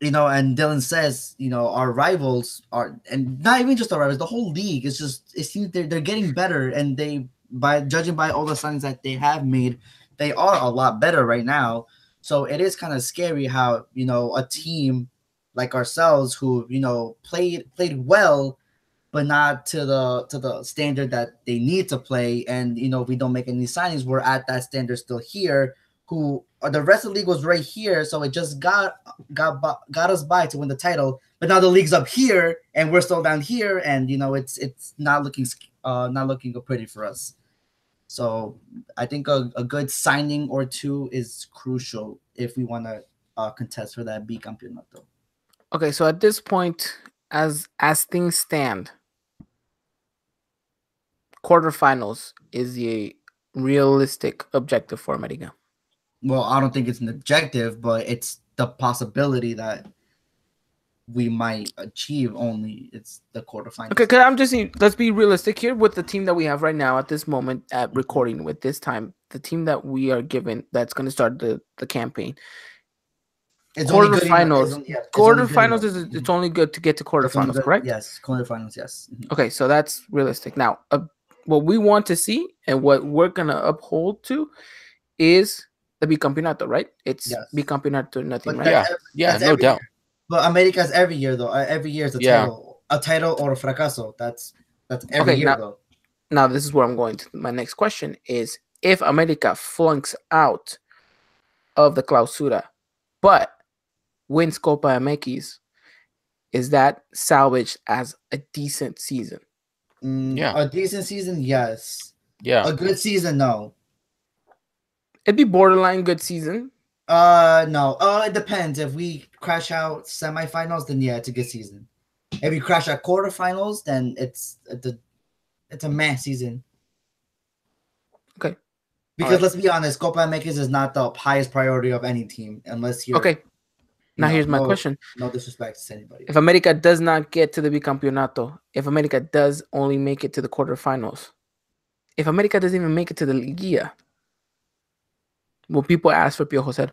Dylan says, our rivals are, and not even just our rivals, the whole league is just, it seems they're getting better, and by judging by all the signings that they have made, they are a lot better right now. So it is kind of scary how, a team like ourselves who, played well, but not to the standard that they need to play. And, if we don't make any signings, we're at that standard still here, who the rest of the league was right here. So it just got us by to win the title. But now the league's up here and we're still down here. And, it's not looking pretty for us. So I think a good signing or two is crucial if we want to contest for that bicampeonato. Okay, so at this point, as things stand, quarterfinals is the realistic objective for America. Well, I don't think it's an objective, but it's the possibility that we might achieve. Only it's the quarterfinals. Okay, because I'm just saying, let's be realistic here with the team that we have right now at this moment at recording with this time. The team that we are given that's going to start the campaign. It's quarterfinals. Quarterfinals is it's only good to get to quarterfinals, correct? Yes, quarterfinals. Yes. Mm-hmm. Okay, so that's realistic. Now, what we want to see and what we're gonna uphold to is the bicampeonato, right? It's bicampeonato, nothing, but right? Yeah, no doubt. But America's every year though. Every year is a title or a fracaso. That's every year though. Now this is where I'm going to. My next question is: if America flunks out of the Clausura, but wins Copa MX, is that salvaged as a decent season? A decent season, yes. Yeah. A good season, no. It'd be borderline good season. No. It depends. If we crash out semifinals, then yeah, it's a good season. If we crash out quarterfinals, then it's a meh season. Okay. Because Alright. let's be honest, Copa MX is not the highest priority of any team, unless you're Okay. Now here's my question. no disrespect to anybody. If America does not get to the bicampeonato, if America does only make it to the quarterfinals, if America doesn't even make it to the Liga, will people ask for Piojo's head?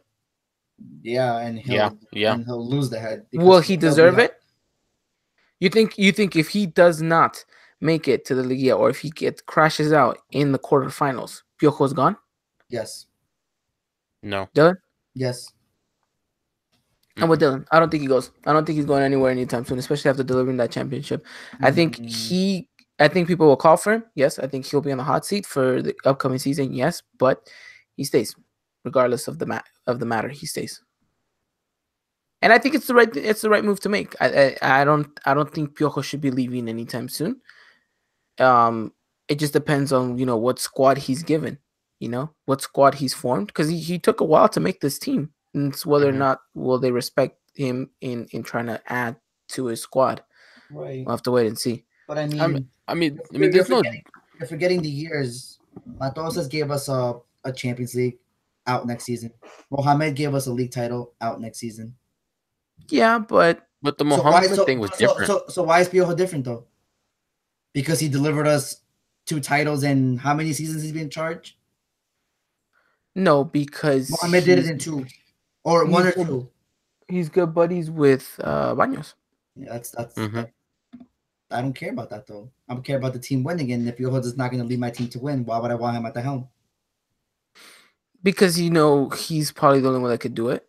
Yeah, and he'll lose the head. Will he deserve it? You think if he does not make it to the Liga, or if he crashes out in the quarterfinals, Piojo's gone? Yes. No. Dylan? Yes. I'm with Dylan. I don't think he goes. I don't think he's going anywhere anytime soon, especially after delivering that championship. I think people will call for him. Yes, I think he'll be on the hot seat for the upcoming season. Yes, but he stays, regardless of the matter. He stays, and I think it's the right move to make. I don't think Piojo should be leaving anytime soon. It just depends on what squad he's given, what squad he's formed, because he took a while to make this team. And it's whether or not will they respect him in trying to add to his squad. Right. We'll have to wait and see. But I mean, there's no. You're forgetting the years. Matosas gave us a Champions League out next season. Mohamed gave us a league title out next season. Yeah, but the Mohamed thing was different. So why is Piojo different though? Because he delivered us 2 titles in how many seasons he's been in charge? No, because Mohamed did it in 2 or 1 or 2. He's good buddies with Baños. Yeah, that's I don't care about that though. I don't care about the team winning, and if Piojo is not going to lead my team to win, why would I want him at the helm? Because he's probably the only one that could do it.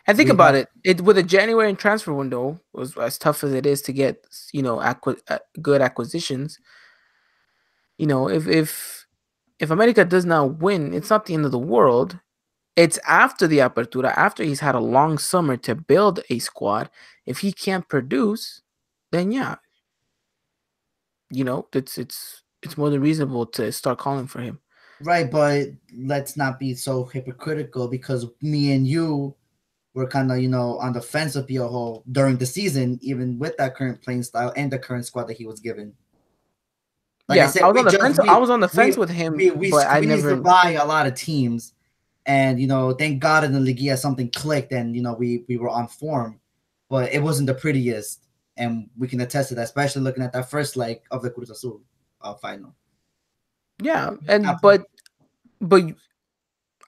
And think about it. With a January transfer window, was as tough as it is to get good acquisitions. If America does not win, it's not the end of the world. It's after the Apertura, after he's had a long summer to build a squad. If he can't produce, then yeah, it's more than reasonable to start calling for him. Right, but let's not be so hypocritical, because me and you were kind of on the fence of Piojo during the season, even with that current playing style and the current squad that he was given. Like I said, I was on the fence with him, but I never buy a lot of teams. And thank God in the Liga something clicked, and we were on form, but it wasn't the prettiest, and we can attest to that, especially looking at that first leg of the Cruz Azul final. Yeah, but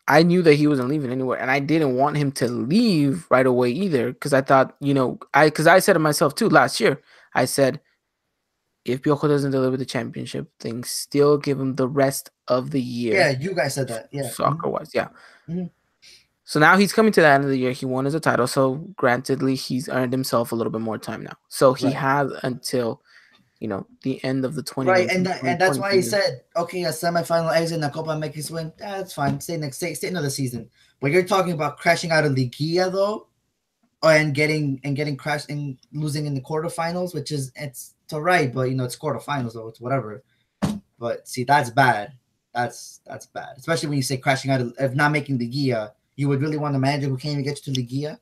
I knew that he wasn't leaving anywhere, and I didn't want him to leave right away either, because I thought, because I said to myself too last year, I said, if Piojo doesn't deliver the championship, then still give him the rest of the year. Yeah, you guys said that. Yeah, soccer-wise, yeah. Mm-hmm. So now he's coming to the end of the year. He won as a title, so grantedly, he's earned himself a little bit more time now. So he has until the end of the 20. Right, and that's why he said, okay, a semifinal exit in the Copa MX win, that's fine. Stay another season. But you're talking about crashing out of Liga though, and getting crashed and losing in the quarterfinals, which is it's all right, but it's quarterfinals, so it's whatever. But see, that's bad. That's bad, especially when you say crashing out of not making Liga. You would really want a manager who can't even get you to Liga?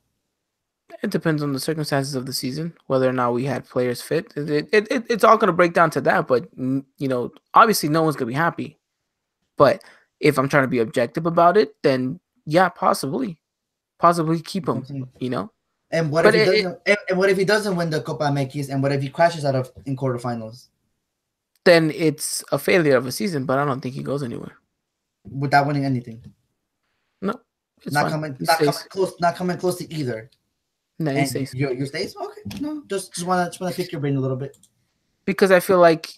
It depends on the circumstances of the season, whether or not we had players fit. It's all going to break down to that. But obviously, no one's going to be happy. But if I'm trying to be objective about it, then yeah, possibly keep him. And what if he doesn't? And what if he doesn't win the Copa MX? And what if he crashes out of in quarterfinals? Then it's a failure of a season. But I don't think he goes anywhere without winning anything. No, it's not coming close to either. No, he stays. You stays? Okay. No, just wanna pick your brain a little bit. Because I feel like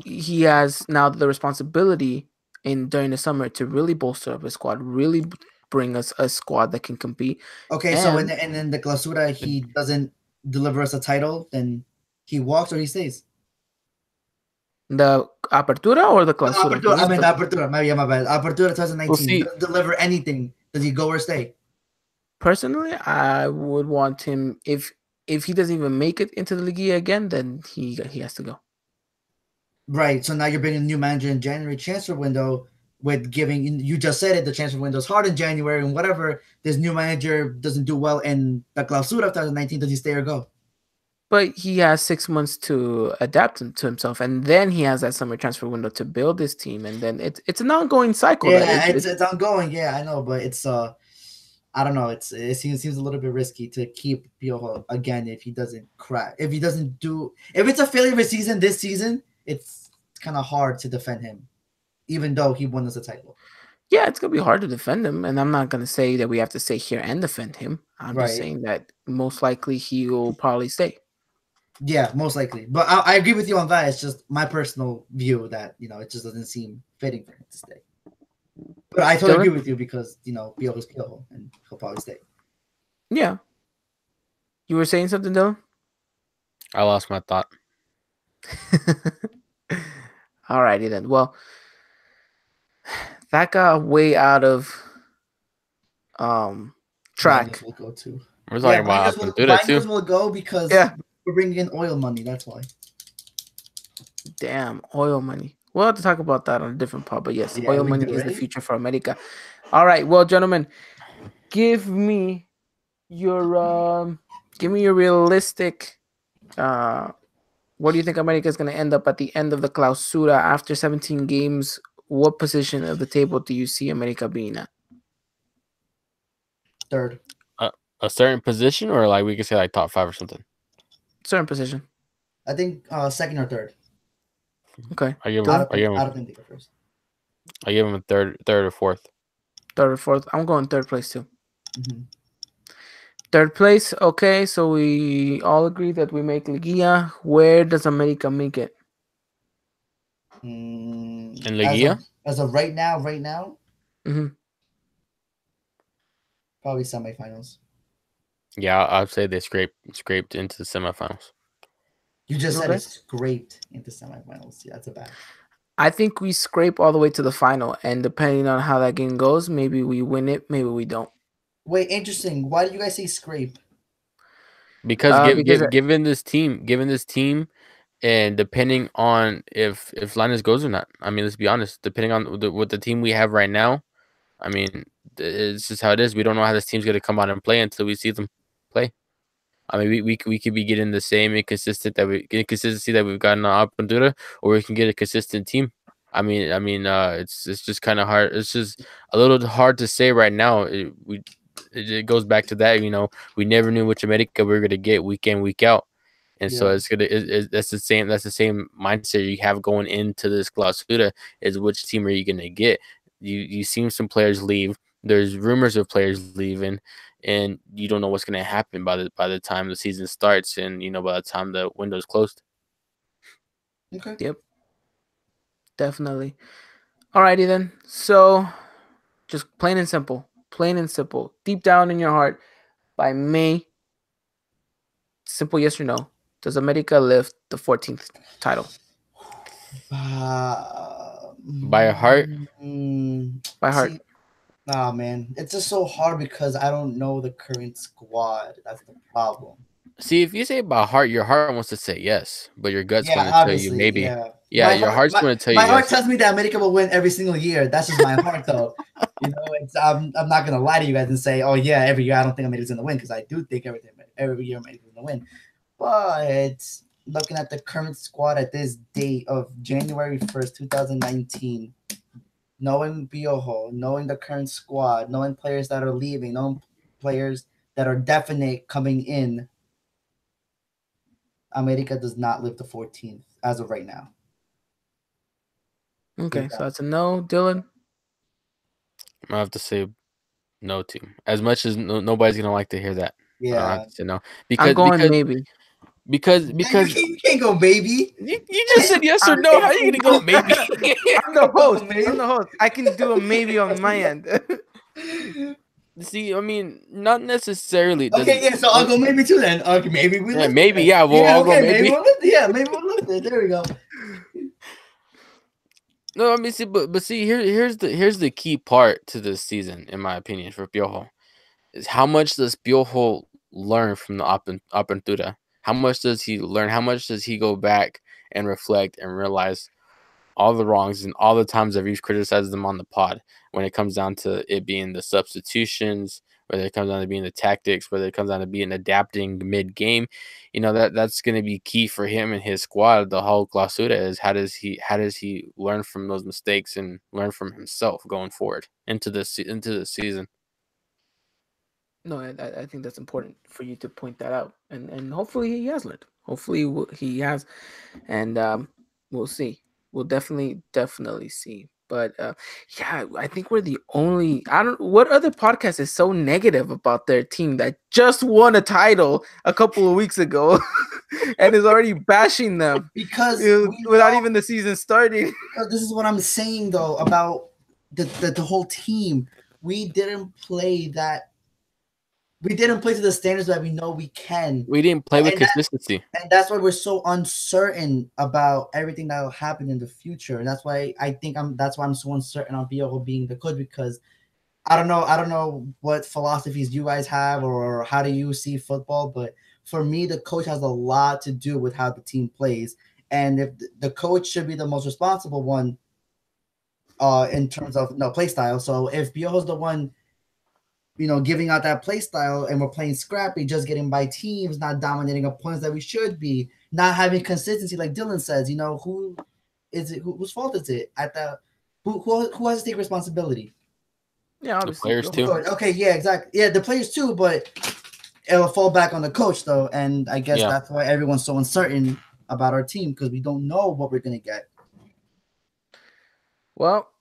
he has now the responsibility during the summer to really bolster up his squad, really bring us a squad that can compete. Okay, so and then the Clausura, he doesn't deliver us a title, then he walks or he stays. The Apertura or the Clausura? The Apertura. My bad. Apertura 2019. Doesn't deliver anything. Does he go or stay? Personally, I would want him, if he doesn't even make it into the Liga again, then he has to go. Right. So now you're bringing a new manager in January transfer window with giving you just said it, the transfer window's hard in January and whatever. This new manager doesn't do well in the Clausura of 2019. Does he stay or go? But he has 6 months to adapt to himself, and then he has that summer transfer window to build his team, and then it's an ongoing cycle. Yeah, it's ongoing. Yeah, I know, but it's I don't know. It seems a little bit risky to keep Piojo again if he doesn't crack. If he doesn't do, if it's a failure of a season this season, it's kind of hard to defend him, even though he won us a title. Yeah, it's gonna be hard to defend him, and I'm not gonna say that we have to stay here and defend him. I'm just Right. saying that most likely he will probably stay. Yeah, most likely. But I agree with you on that. It's just my personal view that it just doesn't seem fitting for him to stay. But I totally Dylan? agree with you because Piojo's Piojo and he'll probably stay. Yeah. You were saying something, Dylan? I lost my thought. Alrighty then. Well, that got way out of track. Bangers will go too. We're talking about Aventura too. Bangers will go because Yeah. we're bringing in oil money. That's why. Damn, oil money. We'll have to talk about that on a different pod, but yes, Yeah, oil we money do, is the right? future for America. All right, well, gentlemen, give me your realistic what do you think America is going to end up at the end of the Clausura after 17 games? What position of the table do you see America being at? Third. A certain position, or like we could say like top 5 or something. Certain position. I think second or third. Okay. I give Out him of think of first. I give him a third or fourth. Third or fourth. I'm going third place too. Mm-hmm. Third place. Okay, so we all agree that we make Liga. Where does America make it? In Liga? As of right now, Mm-hmm. probably semifinals. Yeah, I'd say they scraped into the semifinals. You just said Okay. it scraped into semifinals. Yeah, that's a bad. I think we scrape all the way to the final, and depending on how that game goes, maybe we win it, maybe we don't. Wait, interesting. Why do you guys say scrape? Because Because given this team, and depending on if Linus goes or not. I mean, let's be honest. Depending on what the team we have right now, I mean, it's just how it is. We don't know how this team's going to come out and play until we see them play. I mean, we could be getting the same inconsistency that we've gotten on Aventura, or we can get a consistent team. It's just kind of hard. It's just a little hard to say right now. It goes back to that. We never knew which America we were gonna get week in, week out, and so Yeah. that's the same. That's the same mindset you have going into this Clausura. Is which team are you gonna get? You seen some players leave. There's rumors of players leaving, and you don't know what's going to happen by the time the season starts, and by the time the window's closed. Okay. Yep. Definitely. Alrighty then. So, just plain and simple, deep down in your heart, by May, simple yes or no, does America lift the 14th title? By heart? By heart. See, nah, man. It's just so hard because I don't know the current squad. That's the problem. See, if you say by heart, your heart wants to say yes, but your gut's going to tell you maybe. Yeah, Yeah, your heart's going to tell you my heart yes. tells me that America will win every single year. That's just my heart, though. I'm not gonna lie to you guys and say, oh yeah, every year I don't think America's gonna win, because I do think every year America's gonna win. But looking at the current squad at this date of January 1st, 2019, knowing Piojo, knowing the current squad, knowing players that are leaving, knowing players that are definite coming in, America does not live the 14th as of right now. Okay, so that's a no, Dylan. I have to say no to. As much as nobody's gonna like to hear that. Yeah, I have to say no I'm going maybe. because you can't go maybe. you just said yes or no. How are you gonna go maybe? I'm the host. I can do a maybe on my end. See, I mean, not necessarily. Okay, yeah, so I'll go maybe too then. Okay, maybe we lift maybe, it. yeah, well, I'll go maybe. Maybe we'll lift it. Yeah, maybe we'll lift it. There we go. No, I mean, see, but see, here's the key part to this season, in my opinion, for Piojo, is how much does Piojo learn from the Apertura? How much does he learn? How much does he go back and reflect and realize, all the wrongs and all the times that we've criticized them on the pod when it comes down to it being the substitutions, whether it comes down to being the tactics, whether it comes down to being adapting mid-game. That's going to be key for him and his squad. The whole Clausura is how does he learn from those mistakes and learn from himself going forward into the season. No, I think that's important for you to point that out, and hopefully he has learned. Hopefully he has, and we'll see. We'll definitely see. But yeah, I think we're the only. I don't. What other podcast is so negative about their team that just won a title a couple of weeks ago, and is already bashing them because without even the season starting? This is what I'm saying though about the whole team. We didn't play that. We didn't play to the standards that we know we can. We didn't play with consistency. And that's why we're so uncertain about everything that will happen in the future. And that's why that's why I'm so uncertain on Piojo being the coach, because I don't know what philosophies you guys have or how do you see football, but for me, the coach has a lot to do with how the team plays. And if the coach should be the most responsible one in terms of play style. So if Piojo's the one giving out that play style and we're playing scrappy, just getting by teams, not dominating opponents that we should be, not having consistency, like Dylan says, who is it? Whose fault is it? Who has to take responsibility? Yeah, obviously. The players too. Okay, yeah, exactly. Yeah, the players too, but it'll fall back on the coach though, and I guess that's why everyone's so uncertain about our team, because we don't know what we're gonna get. Well,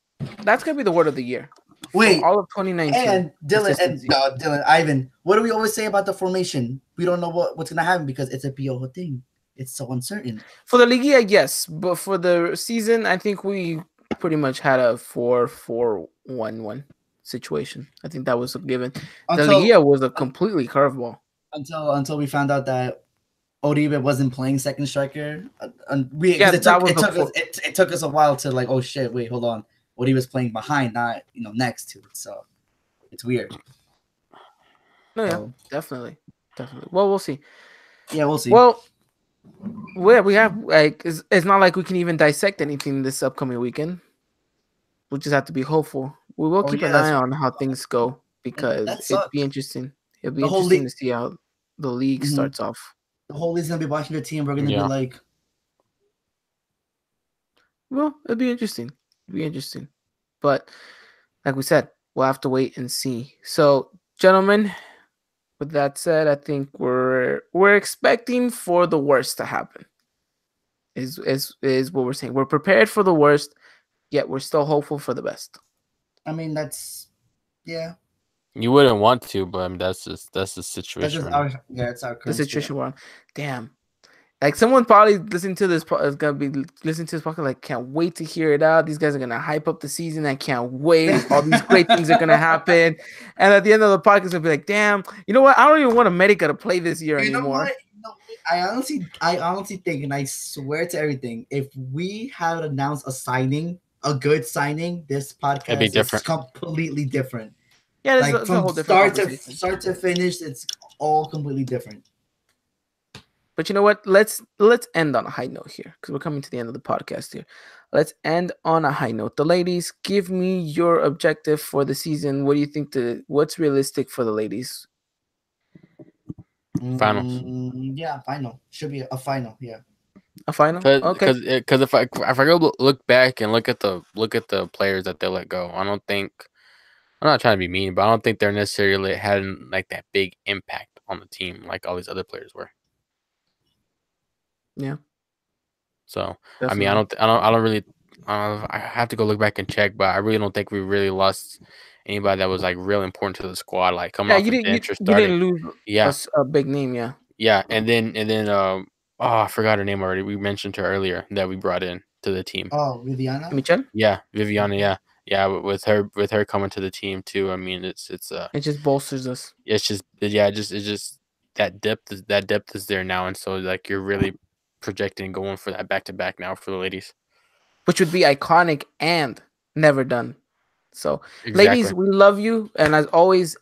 that's gonna be the word of the year. Wait, all of 2019. And Dylan, Ivan, what do we always say about the formation? We don't know what's gonna happen because it's a Piojo thing. It's so uncertain. For the Liga, yes, but for the season, I think we pretty much had a 4-4-1-1 situation. I think that was a given. The Liga was a completely curveball until we found out that Uribe wasn't playing second striker. It took us a while to like, oh shit, wait, hold on. What he was playing behind, not next to it. So it's weird. No, yeah, definitely. Well, we'll see. Yeah, we'll see. Well, we have it's not like we can even dissect anything this upcoming weekend. We just have to be hopeful. We will keep an eye on how things go, because it'd be interesting. It'll be interesting to see how the league starts off. The whole league's gonna be watching the team. We're gonna be like, well, it'd be interesting. But like we said, we'll have to wait and see. So, gentlemen, with that said, I think we're expecting for the worst to happen. Is what we're saying. We're prepared for the worst, yet we're still hopeful for the best. I mean, that's You wouldn't want to, but I mean, that's the situation. It's our the situation we're on. Damn. Like, someone probably listening to this is gonna be listening to this podcast. Like, can't wait to hear it out. These guys are gonna hype up the season. I can't wait. All these great things are gonna happen. And at the end of the podcast, they'll be like, "Damn, you know what? I don't even want America to play this year anymore." I honestly think, and I swear to everything, if we had announced a good signing, this podcast is completely different. Yeah, it's a whole different start to finish. It's all completely different. But you know what? Let's end on a high note here, because we're coming to the end of the podcast here. Let's end on a high note. The ladies, give me your objective for the season. What do you think? What's realistic for the ladies? Finals. Yeah, final. Should be a final. Yeah. A final. Okay. Because if I go look back and look at the players that they let go, I'm not trying to be mean, but I don't think they're necessarily having like that big impact on the team like all these other players were. Yeah. So definitely. I mean, I don't really. I have to go look back and check, but I really don't think we really lost anybody that was like real important to the squad. Like coming off the bench or starting. You didn't lose a big name, yeah. Yeah, and then I forgot her name already. We mentioned her earlier that we brought in to the team. Oh, Viviana. Michelle. Yeah, Viviana. Yeah. With her coming to the team too. I mean, it just bolsters us. It's just that depth is there now, and so like you're really projecting going for that back-to-back now for the ladies, which would be iconic and never done. So ladies, we love you, and as always,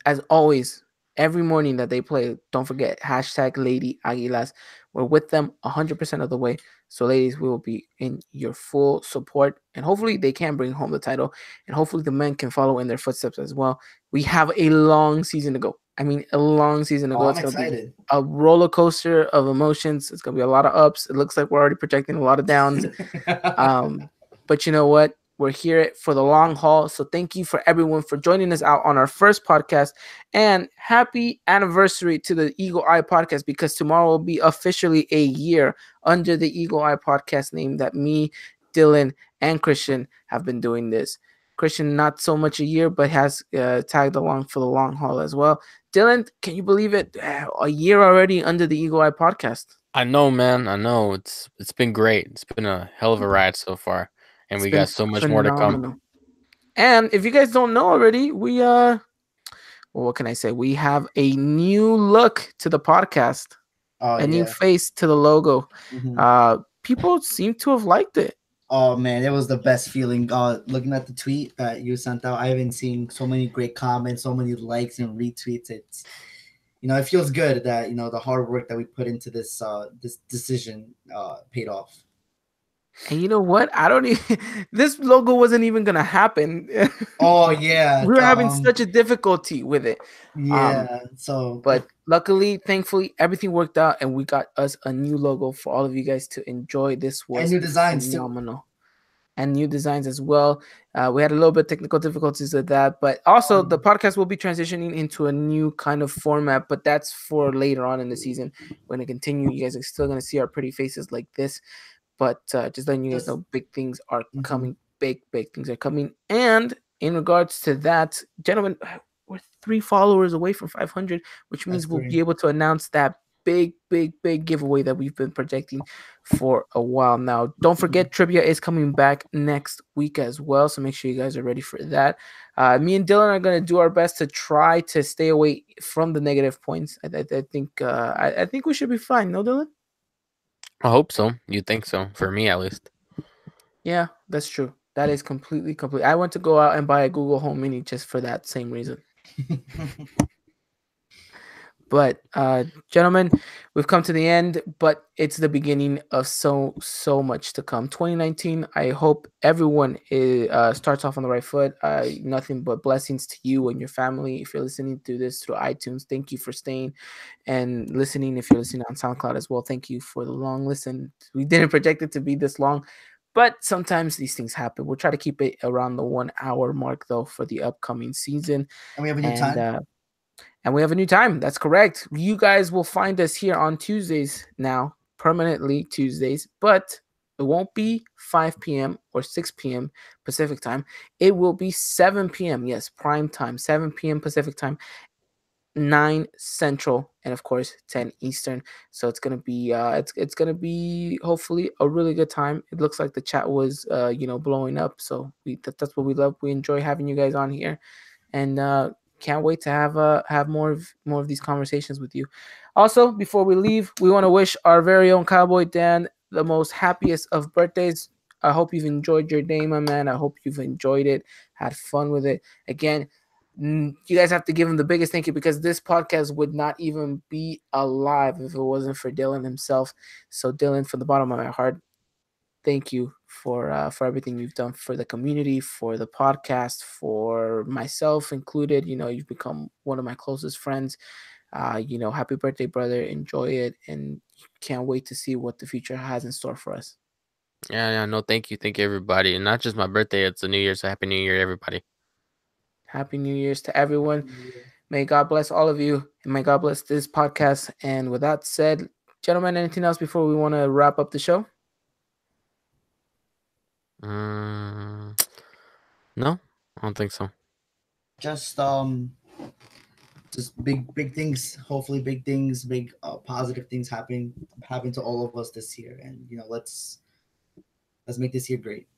every morning that they play, don't forget #Lady Aguilas. We're with them 100% of the way. So, ladies, we will be in your full support, and hopefully, they can bring home the title, and hopefully, the men can follow in their footsteps as well. We have a long season to go. I mean, a long season to Oh, go. I'm It's going to be excited. a roller coaster of emotions. It's going to be a lot of ups. It looks like we're already projecting a lot of downs. Um, but you know what? We're here for the long haul. So thank you for everyone for joining us out on our first podcast. And happy anniversary to the Eagle Eye podcast, because tomorrow will be officially a year under the Eagle Eye podcast name that me, Dylan, and Christian have been doing this. Christian, not so much a year, but has tagged along for the long haul as well. Dylan, can you believe it? A year already under the Eagle Eye podcast. I know, man. I know. It's been great. It's been a hell of a ride so far, and It's we been got so much more to come. phenomenal. And if you guys don't know already, well, what can I say? We have a new look to the podcast, Oh a new yeah. face to the logo. Mhm. People seem to have liked it. Oh man, it was the best feeling. Looking at the tweet that you sent out, I haven't seen so many great comments, so many likes and retweets. It's it feels good that the hard work that we put into this decision paid off. And you know what? I don't even. This logo wasn't even gonna happen. Oh yeah, We were having such a difficulty with it. yeah. So But luckily, thankfully, everything worked out, and we got us a new logo for all of you guys to enjoy. This and was new designs too. phenomenal. And new designs as well. We had a little bit of technical difficulties with that, but also the podcast will be transitioning into a new kind of format, but that's for later on in the season. We're going to continue. You guys are still going to see our pretty faces like this, but just letting you guys know, big things are coming. Big things are coming. And in regards to that, gentlemen, we're 3 followers away from 500, which means we'll be able to announce that big giveaway that we've been projecting for a while now. Don't forget, trivia is coming back next week as well, so make sure you guys are ready for that. Me and Dylan are going to do our best to try to stay away from the negative points. I think we should be fine. No, Dylan? I hope so. You think so? For me, at least. Yeah, that's true. That is completely. I went to go out and buy a Google Home Mini just for that same reason. But gentlemen, we've come to the end, but it's the beginning of so much to come. 2019, I hope everyone starts off on the right foot. Nothing but blessings to you and your family. If you're listening to this through iTunes, thank you for staying and listening. If you're listening on SoundCloud as well, thank you for the long listen. We didn't project it to be this long, but sometimes these things happen. We'll try to keep it around the 1 hour mark, though, for the upcoming season. And we have a new time. And we have a new time. That's correct. You guys will find us here on Tuesdays now, permanently Tuesdays, but it won't be 5 p.m. or 6 p.m. Pacific time. It will be 7 p.m. Yes, prime time, 7 p.m. Pacific time, 9 Central, and of course 10 Eastern. So it's gonna be it's gonna be hopefully a really good time. It looks like the chat was blowing up. So that's what we love. We enjoy having you guys on here, and can't wait to have more of these conversations with you. Also, before we leave, we want to wish our very own Cowboy Dan the most happiest of birthdays. I hope you've enjoyed your day, my man. I hope you've enjoyed it, had fun with it. Again, you guys have to give him the biggest thank you, because this podcast would not even be alive if it wasn't for Dylan himself. So Dylan, from the bottom of my heart, thank you for everything you've done for the community, for the podcast, for myself included. You've become one of my closest friends. Happy birthday, brother. Enjoy it, and can't wait to see what the future has in store for us. Yeah. No, thank you everybody, and not just my birthday. It's the New Year, so Happy New Year, everybody. Happy New Year's to everyone. May God bless all of you, and may God bless this podcast. And with that said, gentlemen, anything else before we want to wrap up the show? No, I don't think so. Just big things. Hopefully, big things, big positive things happen to all of us this year, and let's make this year great.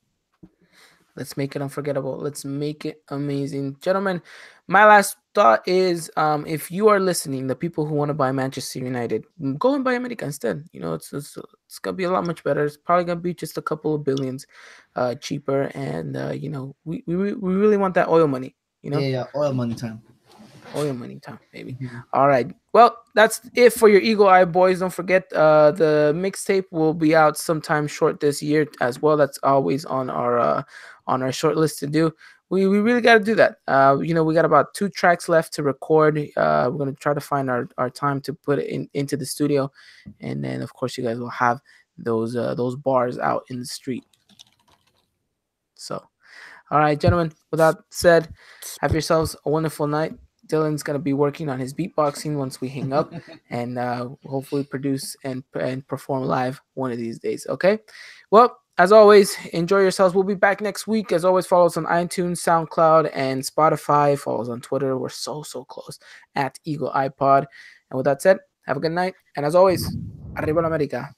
Let's make it unforgettable. Let's make it amazing. Gentlemen, my last thought is, if you are listening, the people who want to buy Manchester United, go and buy America instead. It's going to be a lot much better. It's probably going to be just a couple of billions cheaper. And, we really want that oil money. Yeah, oil money time. Oil money time, baby. Mhm. All right. Well, that's it for your Eagle Eye boys. Don't forget, the mixtape will be out sometime short this year as well. That's always on our short list to do. We really got to do that. We got about 2 tracks left to record. We're gonna try to find our time to put it into the studio, and then of course you guys will have those bars out in the street. So. All right, gentlemen. With that said, have yourselves a wonderful night. Dylan's gonna be working on his beatboxing once we hang up, and hopefully produce and perform live one of these days. Okay. Well, as always, enjoy yourselves. We'll be back next week. As always, follow us on iTunes, SoundCloud, and Spotify. Follow us on Twitter. We're so close at Eagle iPod. And with that said, have a good night. And as always, arriba la America.